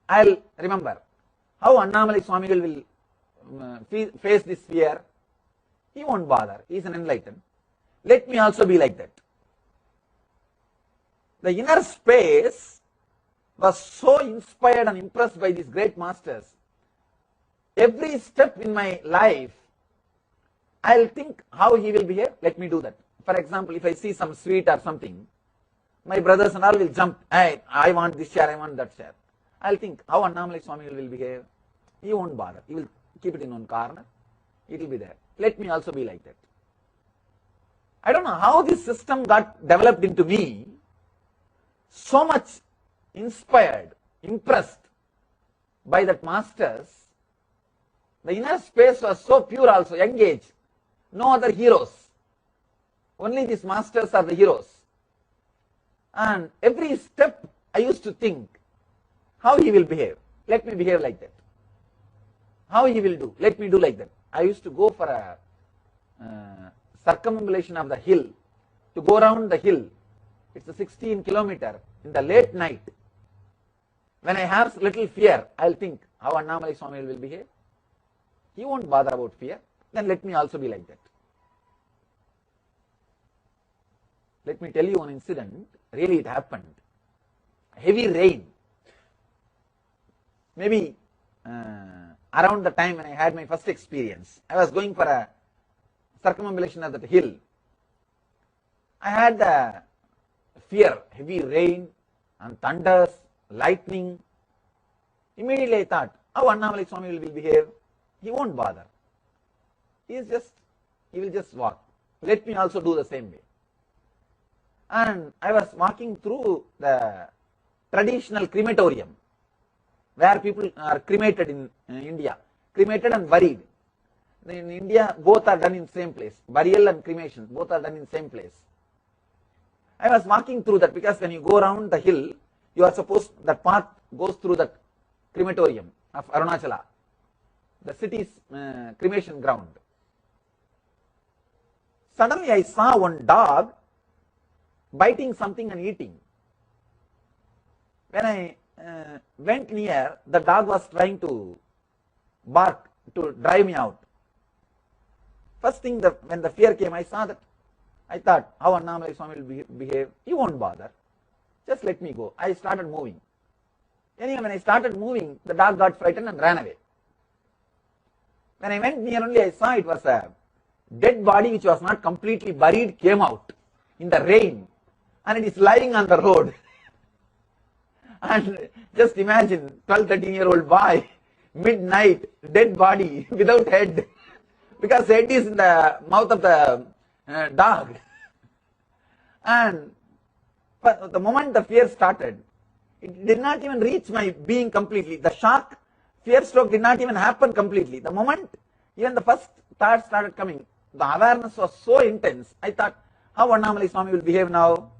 S4: I will remember how Annamalai Swami will face this fear. He won't bother. He is an enlightened. Let me also be like that. The inner space was so inspired and impressed by these great masters. Every step in my life, I will think how he will behave. Let me do that. For example, if I see some sweet or something, my brothers and all will jump. Hey, I want this chair, I want that chair. I will think how Annamalai Swami will behave. He won't bother. He will keep it in one corner. It will be there. Let me also be like that. I don't know how this system got developed into me. So much inspired, impressed by that masters. The inner space was so pure also, young age. No other heroes. Only these masters are the heroes. And every step I used to think, how he will behave. Let me behave like that. How he will do. Let me do like that. I used to go for a circumambulation of the hill. To go around the hill. It's a 16 kilometer in the late night. When I have little fear, I'll think how Annamalai Swami will behave. He won't bother about fear. Then let me also be like that. Let me tell you one incident. Really it happened. Heavy rain. Maybe around the time when I had my first experience. I was going for a circumambulation of that hill. I had the fear, heavy rain and thunders, lightning. Immediately I thought, how Annamalai Swami will behave? He won't bother. He will just walk. Let me also do the same way. And I was walking through the traditional crematorium, where people are cremated in India, cremated and buried. In India, both are done in same place. Burial and cremation, both are done in same place. I was walking through that because when you go around the hill, you are supposed, that path goes through the crematorium of Arunachala, the city's cremation ground. Suddenly I saw one dog biting something and eating. When I went near, the dog was trying to bark to drive me out. First thing, when the fear came, I saw that. I thought, how Annamalai Swami will behave? He won't bother. Just let me go. I started moving. Anyway, when I started moving, the dog got frightened and ran away. When I went near only, I saw it was a dead body which was not completely buried, came out in the rain, and it is lying on the road. And just imagine, 12-13-year-old boy, midnight, dead body, without head, because head is in the mouth of the dog. And but the moment the fear started, it did not even reach my being completely. The shock, fear stroke did not even happen completely. The moment Even the first thought started coming. The awareness was so intense. I thought, how Annamalai Swami will behave now?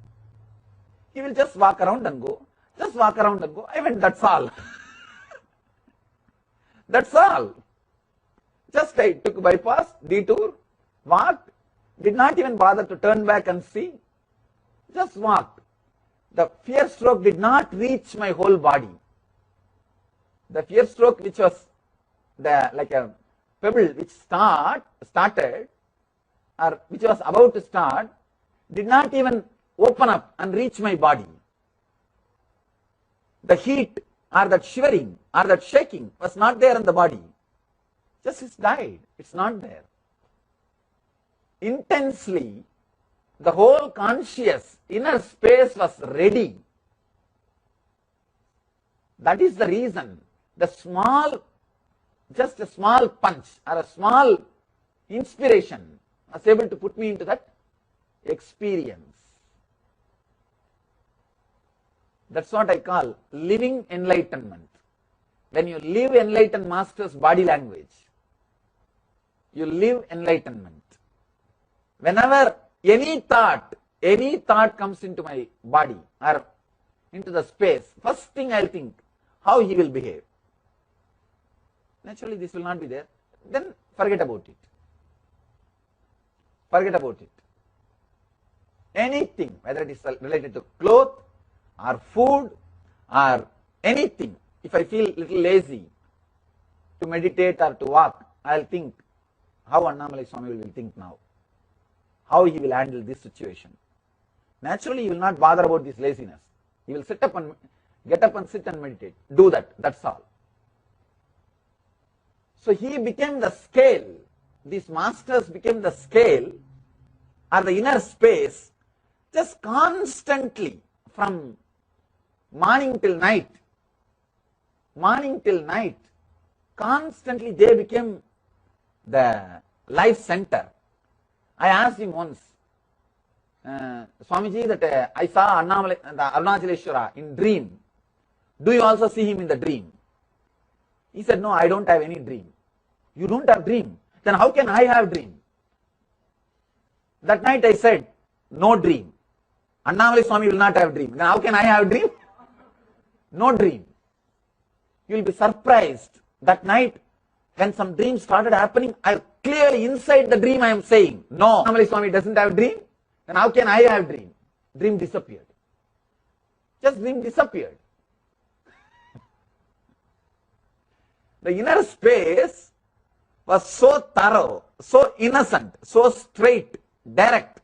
S4: He will just walk around and go. Just walk around and go. I went, that's all. That's all. Just I took bypass, detour, walked, did not even bother to turn back and see. Just walked. The fear stroke did not reach my whole body. The fear stroke, which was like a pebble which started, or which was about to start, did not even open up and reach my body. The heat or that shivering or that shaking was not there in the body. Just it's died. It's not there. Intensely, the whole conscious inner space was ready. That is the reason the small, just a small punch or a small inspiration was able to put me into that experience. That's what I call living enlightenment. When you live enlightened master's body language, you live enlightenment. Whenever any thought comes into my body or into the space, first thing I'll think, how he will behave. Naturally, this will not be there. Then forget about it. Forget about it. Anything, whether it is related to clothes or food or anything, if I feel little lazy to meditate or to walk, I'll think how Annamalai Swami will think now, how he will handle this situation. Naturally, he will not bother about this laziness. He will sit up and get up and sit and meditate. Do that, that's all. So he became the scale. These masters became the scale or the inner space, just constantly from morning till night, constantly they became the life center. I asked him once, Swamiji, that I saw Annamalai, the Arunachaleshwara in dream. Do you also see him in the dream? He said, no, I don't have any dream. You don't have dream? Then how can I have dream? That night I said, no dream. Annamalai Swami will not have dream. Then how can I have dream? No dream. You will be surprised. That night, when some dreams started happening, I clearly inside the dream I am saying, no, Annamalai Swami doesn't have dream. Then how can I have dream? Dream disappeared. Just dream disappeared. The inner space was so thorough, so innocent, so straight, direct.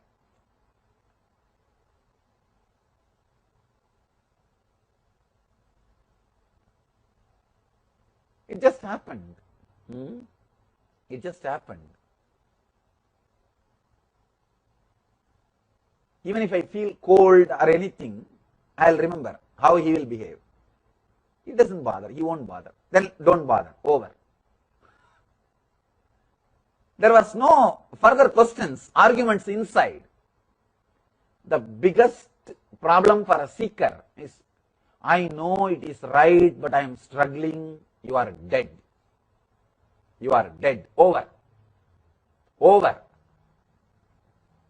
S4: It just happened. It just happened. Even if I feel cold or anything, I'll remember how he will behave. He doesn't bother, he won't bother. Then don't bother, over. There was no further questions, arguments inside. The biggest problem for a seeker is, I know it is right, but I am struggling. You are dead. You are dead. Over. Over.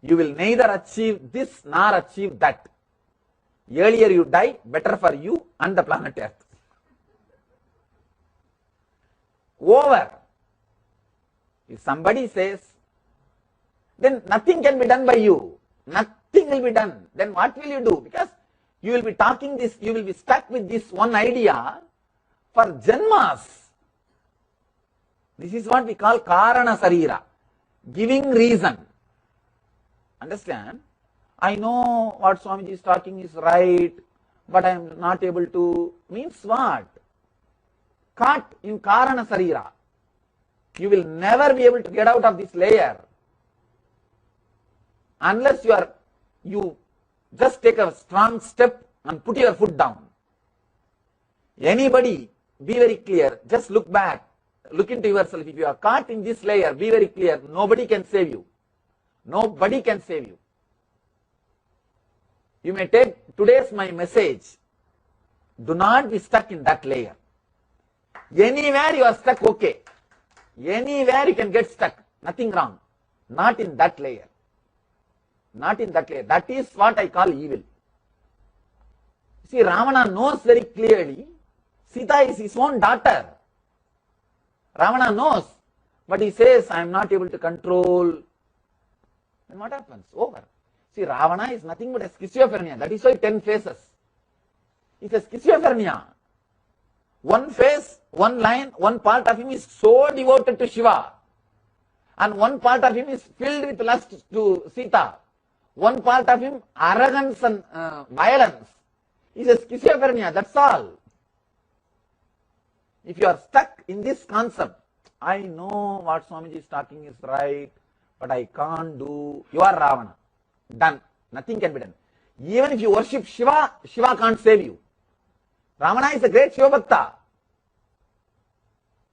S4: You will neither achieve this nor achieve that. Earlier you die, better for you and the planet Earth. Over. If somebody says, then nothing can be done by you. Nothing will be done. Then what will you do? Because you will be talking this, you will be stuck with this one idea for janmas. This is what we call Karana Sarira, giving reason. Understand? I know what Swamiji is talking is right, but I am not able to. Means what? Caught in Karana Sarira. You will never be able to get out of this layer unless you just take a strong step and put your foot down. Anybody, be very clear, just look back, look into yourself. If you are caught in this layer, be very clear, nobody can save you. Nobody can save you. You may take today's my message. Do not be stuck in that layer. Anywhere you are stuck, okay. Anywhere you can get stuck, nothing wrong. Not in that layer. Not in that layer. That is what I call evil. See, Ravana knows very clearly Sita is his own daughter. Ravana knows, but he says, I am not able to control. Then what happens? Over. See, Ravana is nothing but a schizophrenia. That is why 10 faces. It's a schizophrenia. One face, one line, one part of him is so devoted to Shiva. And one part of him is filled with lust to Sita. One part of him, arrogance and violence. It's a schizophrenia, that's all. If you are stuck in this concept, I know what Swamiji is talking is right, but I can't do, you are Ravana. Done. Nothing can be done. Even if you worship Shiva, Shiva can't save you. Ravana is a great Shiva Bhakta.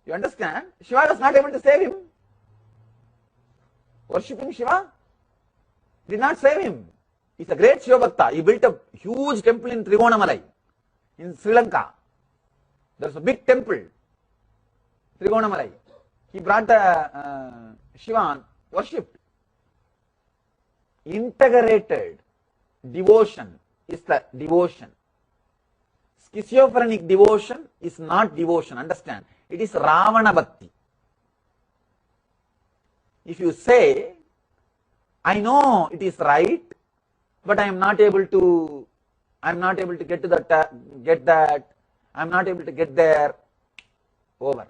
S4: You understand? Shiva was not able to save him. Worshipping Shiva did not save him. He's a great Shiva Bhakta. He built a huge temple in Trigonamalai, in Sri Lanka. There's a big temple, Trigonamalai. He brought the Shiva, worshipped. Integrated devotion is the devotion. Schizophrenic devotion is not devotion, understand. It is Ravana Bhakti. If you say, I know it is right, but I am not able to get to that, I am not able to get there, over.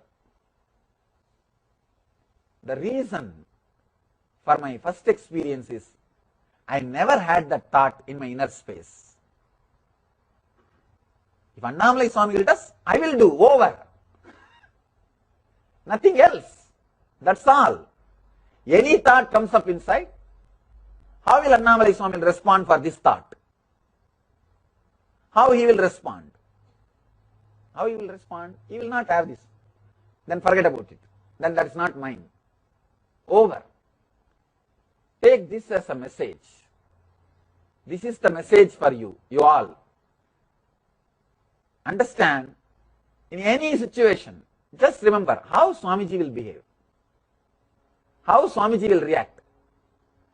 S4: The reason for my first experience is, I never had that thought in my inner space. If Annamalai Swami will does, I will do, over. Nothing else. That's all. Any thought comes up inside, how will Annamalai Swami respond for this thought? How he will respond? How he will respond? He will not have this. Then forget about it. Then that is not mine. Over. Take this as a message. This is the message for you, you all. Understand, in any situation, just remember how Swamiji will behave, how Swamiji will react,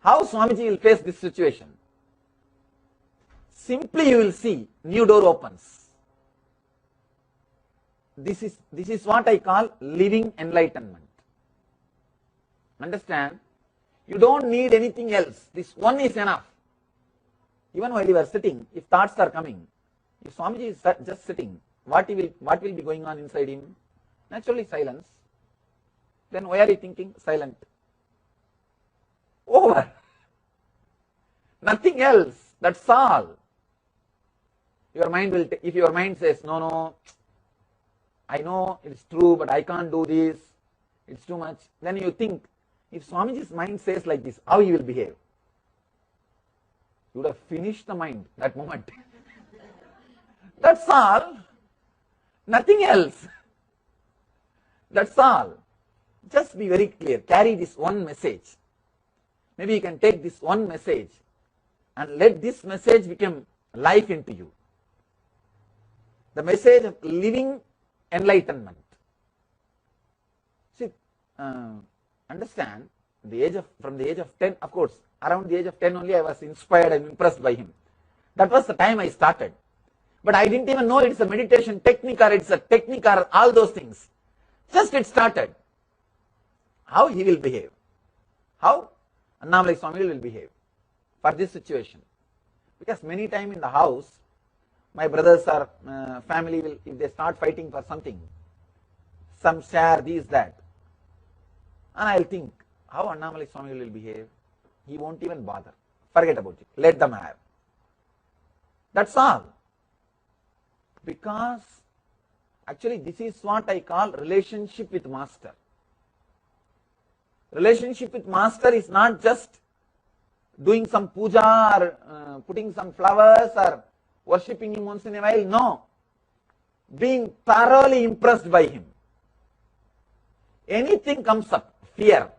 S4: how Swamiji will face this situation. Simply you will see new door opens. This is what I call living enlightenment. Understand? You don't need anything else. This one is enough. Even while you are sitting, if thoughts are coming, if Swamiji is just sitting, what will be going on inside him? Naturally silence. Then why are you thinking? Silent. Over. Nothing else. That's all. Your mind will, if your mind says, no, I know it's true, but I can't do this, it's too much. Then you think, if Swamiji's mind says like this, how he will behave? You would have finished the mind that moment. That's all. Nothing else. That's all. Just be very clear. Carry this one message. Maybe you can take this one message and let this message become life into you. The message of living enlightenment. See, understand, from the age of 10, of course, around the age of 10 only I was inspired and impressed by him. That was the time I started. But I didn't even know it's a meditation technique or it's a technique or all those things. Just it started. How he will behave. How Annamalai Swami will behave for this situation. Because many times in the house, my brothers or family will, if they start fighting for something, some share, this, that. And I'll think, how Annamalai Swami will behave? He won't even bother. Forget about it. Let them have. That's all. Because actually this is what I call relationship with master. Relationship with master is not just doing some puja or putting some flowers or worshipping him once in a while. No. Being thoroughly impressed by him. Anything comes up, fear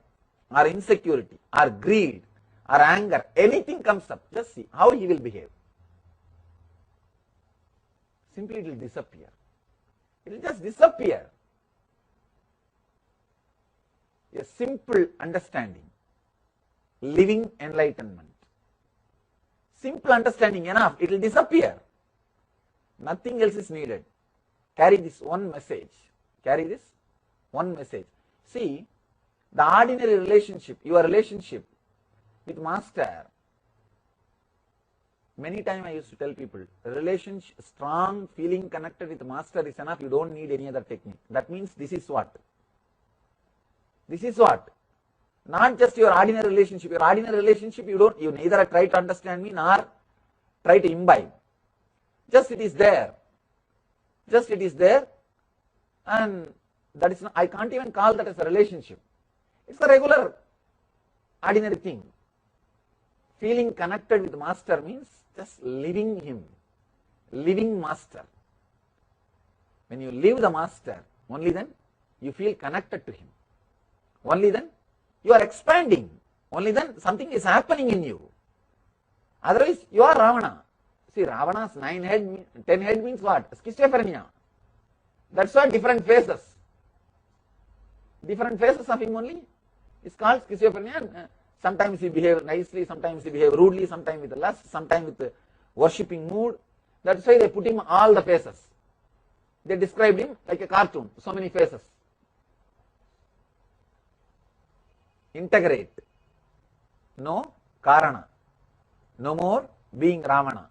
S4: or insecurity or greed or anger, anything comes up, just see how he will behave. Simply it will disappear. It will just disappear. a simple understanding, living enlightenment. Simple understanding enough, it will disappear. Nothing else is needed. Carry this one message. Carry this one message. See, the ordinary relationship, your relationship with Master, many times I used to tell people, relationship, strong feeling connected with Master is enough, you don't need any other technique. That means this is what? This is what? Not just your ordinary relationship. Your ordinary relationship, you neither try to understand me nor try to imbibe. Just it is there. Just it is there, and that is not, I can't even call that as a relationship. It's a regular, ordinary thing. Feeling connected with Master means just living Him, living Master. When you live the Master, only then you feel connected to Him. Only then you are expanding. Only then something is happening in you. Otherwise, you are Ravana. See, Ravana's 9 head, 10 head means what? Schizophrenia. That's why different phases. Different phases of him only is called schizophrenia. Sometimes he behaves nicely, sometimes he behaves rudely, sometimes with lust, sometimes with the worshipping mood. That's why they put him all the phases. They described him like a cartoon, so many phases. Integrate. No Karana. No more being Ravana.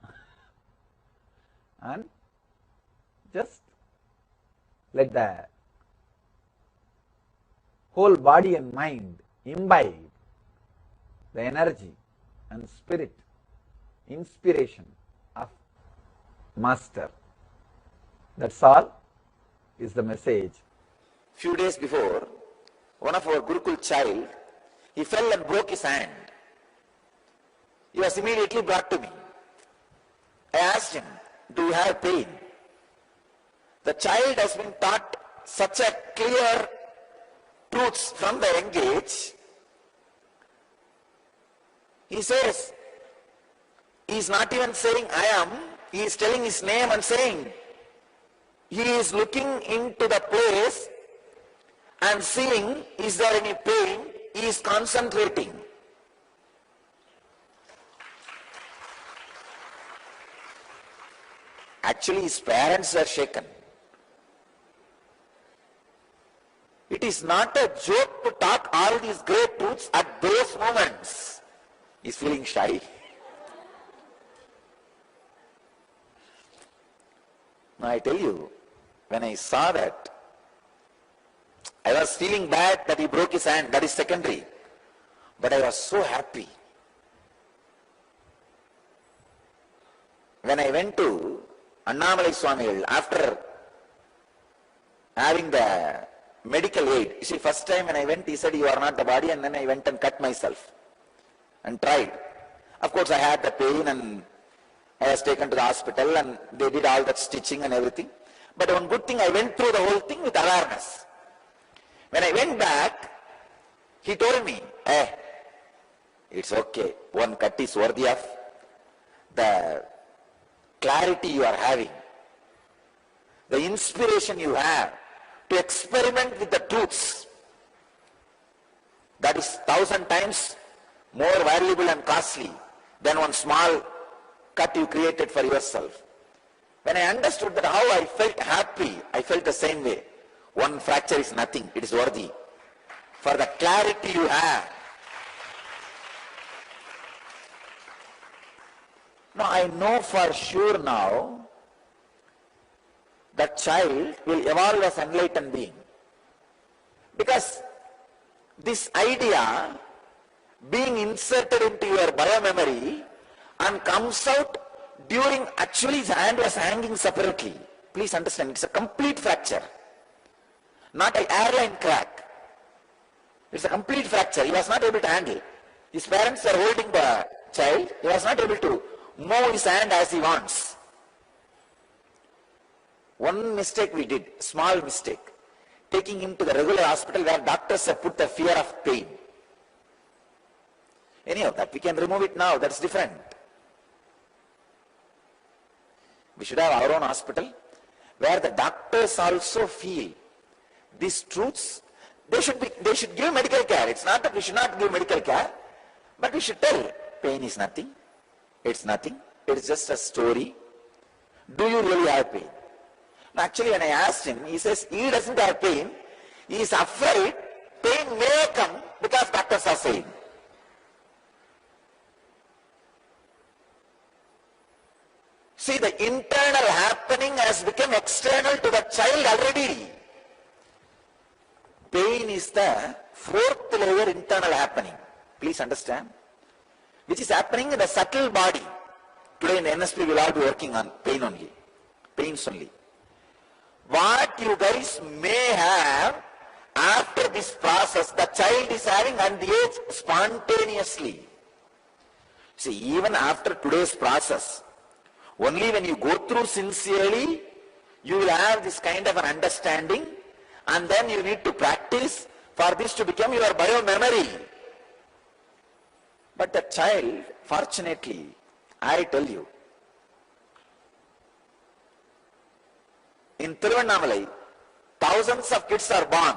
S4: And just let the whole body and mind imbibe the energy and spirit, inspiration of Master. That's all is the message.
S6: Few days before, one of our Gurukul child, he fell and broke his hand. He was immediately brought to me. I asked him, do you have pain? The child has been taught such a clear truths from the young age. He says, he is not even saying I am, he is telling his name and saying, he is looking into the place and seeing, is there any pain? He is concentrating. Actually, his parents are shaken. It is not a joke to talk all these great truths at those moments. He is feeling shy. Now I tell you, when I saw that, I was feeling bad that he broke his hand, that is secondary. But I was so happy. When I went to Annamalai Swamigal, after having the medical aid, you see, first time when I went, he said, you are not the body, and then I went and cut myself and tried. Of course, I had the pain and I was taken to the hospital and they did all that stitching and everything. But one good thing, I went through the whole thing with awareness. When I went back, he told me, it's okay, one cut is worthy of the clarity you are having, the inspiration you have to experiment with the truths. That is 1,000 times more valuable and costly than one small cut you created for yourself. When I understood that, how I felt happy, I felt the same way. One fracture is nothing, it is worthy. For the clarity you have. Now I know for sure now that child will evolve as enlightened being. Because this idea being inserted into your biomemory and comes out during, actually his hand was hanging separately. Please understand, it's a complete fracture. Not an airline crack. It's a complete fracture. He was not able to handle. His parents were holding the child. He was not able to move his hand as he wants. One mistake we did, small mistake, taking him to the regular hospital where doctors have put the fear of pain. Anyhow, that we can remove it now, that's different. We should have our own hospital where the doctors also feel these truths, they should give medical care. It's not that we should not give medical care, but we should tell pain is nothing. It's nothing. It's just a story. Do you really have pain? Now, actually, when I asked him, he says he doesn't have pain. He is afraid pain may come because doctors are saying. See, the internal happening has become external to the child already. Pain is the fourth layer internal happening. Please understand. Which is happening in the subtle body. Today in NSP we will all be working on pain only. Pains only. What you guys may have after this process, the child is having on the age spontaneously. See, even after today's process, only when you go through sincerely, you will have this kind of an understanding, and then you need to practice for this to become your bio-memory. But the child, fortunately, I tell you, in Tiruvannamalai, thousands of kids are born,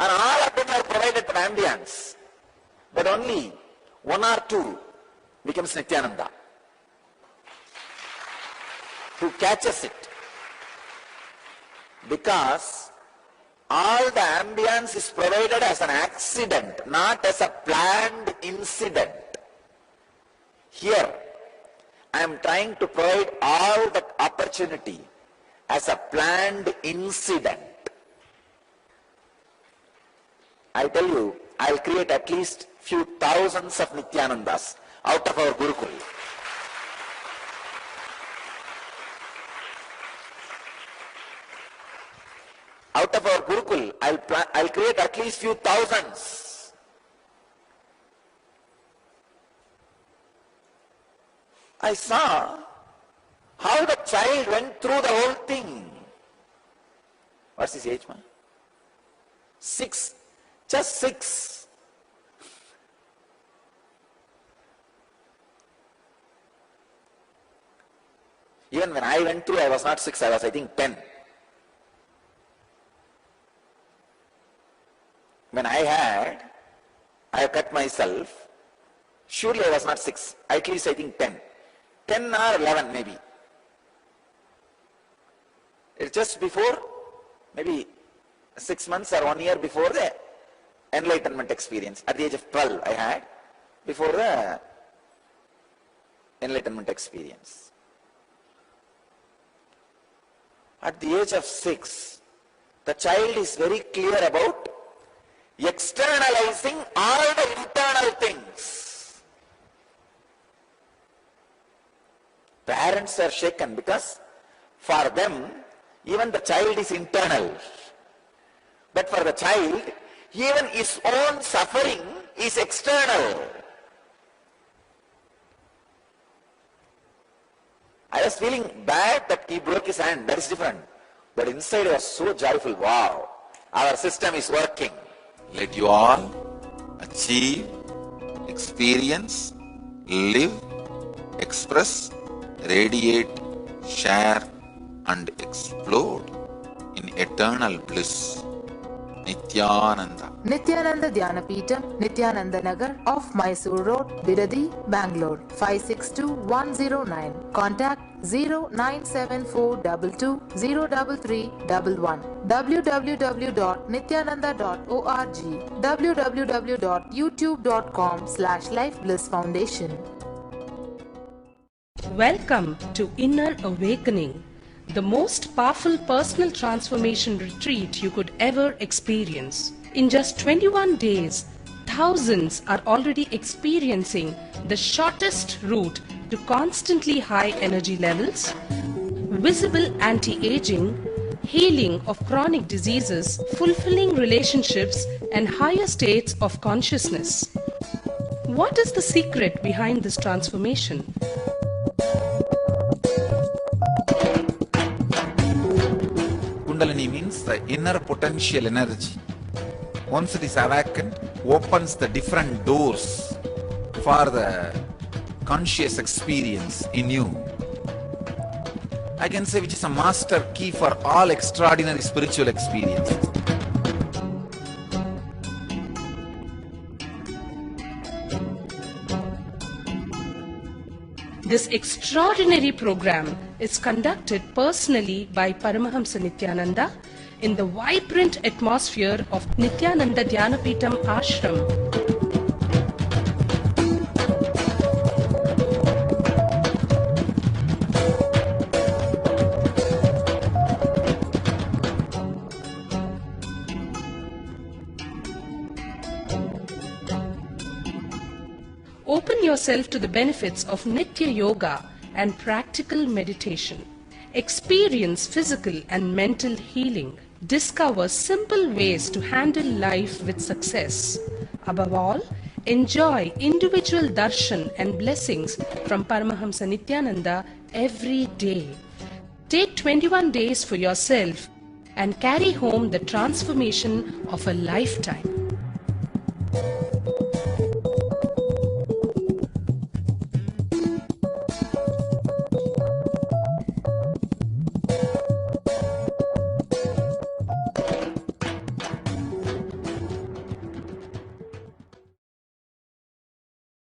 S6: and all of them are provided an ambience, but only one or two becomes Nityananda, who catches it, because all the ambience is provided as an accident, not as a planned incident. Here, I am trying to provide all the opportunity as a planned incident. I tell you, I'll create at least few thousands of Nityanandas out of our Gurukul. Out of our Gurukul, I'll create at least few thousands. I saw how the child went through the whole thing. What's his age, man? 6. Just 6. Even when I went through, I was not 6, I was, I think, 10. When I have cut myself, surely I was not 6, at least I think 10. 10 or 11 maybe. It's just before, maybe 6 months or 1 year before the enlightenment experience. At the age of 12 I had, before the enlightenment experience. At the age of 6, the child is very clear about externalizing all the internal things. Parents are shaken because for them, even the child is internal. But for the child, even his own suffering is external. I was feeling bad that he broke his hand, that is different. But inside I was so joyful, wow, our system is working. Let you all achieve, experience, live, express, radiate, share and explode in eternal bliss. Nityananda.
S7: Nityananda Dhyanapitham, Nityananda Nagar off Mysore Road, Bidadi, Bangalore 562109. Contact 097422033311. www.nityananda.org. www.youtube.com/lifeblissfoundation.
S8: Welcome to Inner Awakening, the most powerful personal transformation retreat you could ever experience. In just 21 days, thousands are already experiencing the shortest route to constantly high energy levels, visible anti-aging, healing of chronic diseases, fulfilling relationships, and higher states of consciousness. What is the secret behind this transformation?
S3: Kundalini means the inner potential energy. Once it is awakened, opens the different doors for the conscious experience in you. I can say which is a master key for all extraordinary spiritual experiences.
S8: This extraordinary program is conducted personally by Paramahamsa Nityananda in the vibrant atmosphere of Nityananda Dhyanapitham Ashram. Open yourself to the benefits of Nitya Yoga and practical meditation. Experience physical and mental healing. Discover simple ways to handle life with success. Above all, enjoy individual darshan and blessings from Paramahamsa Nityananda every day. Take 21 days for yourself and carry home the transformation of a lifetime.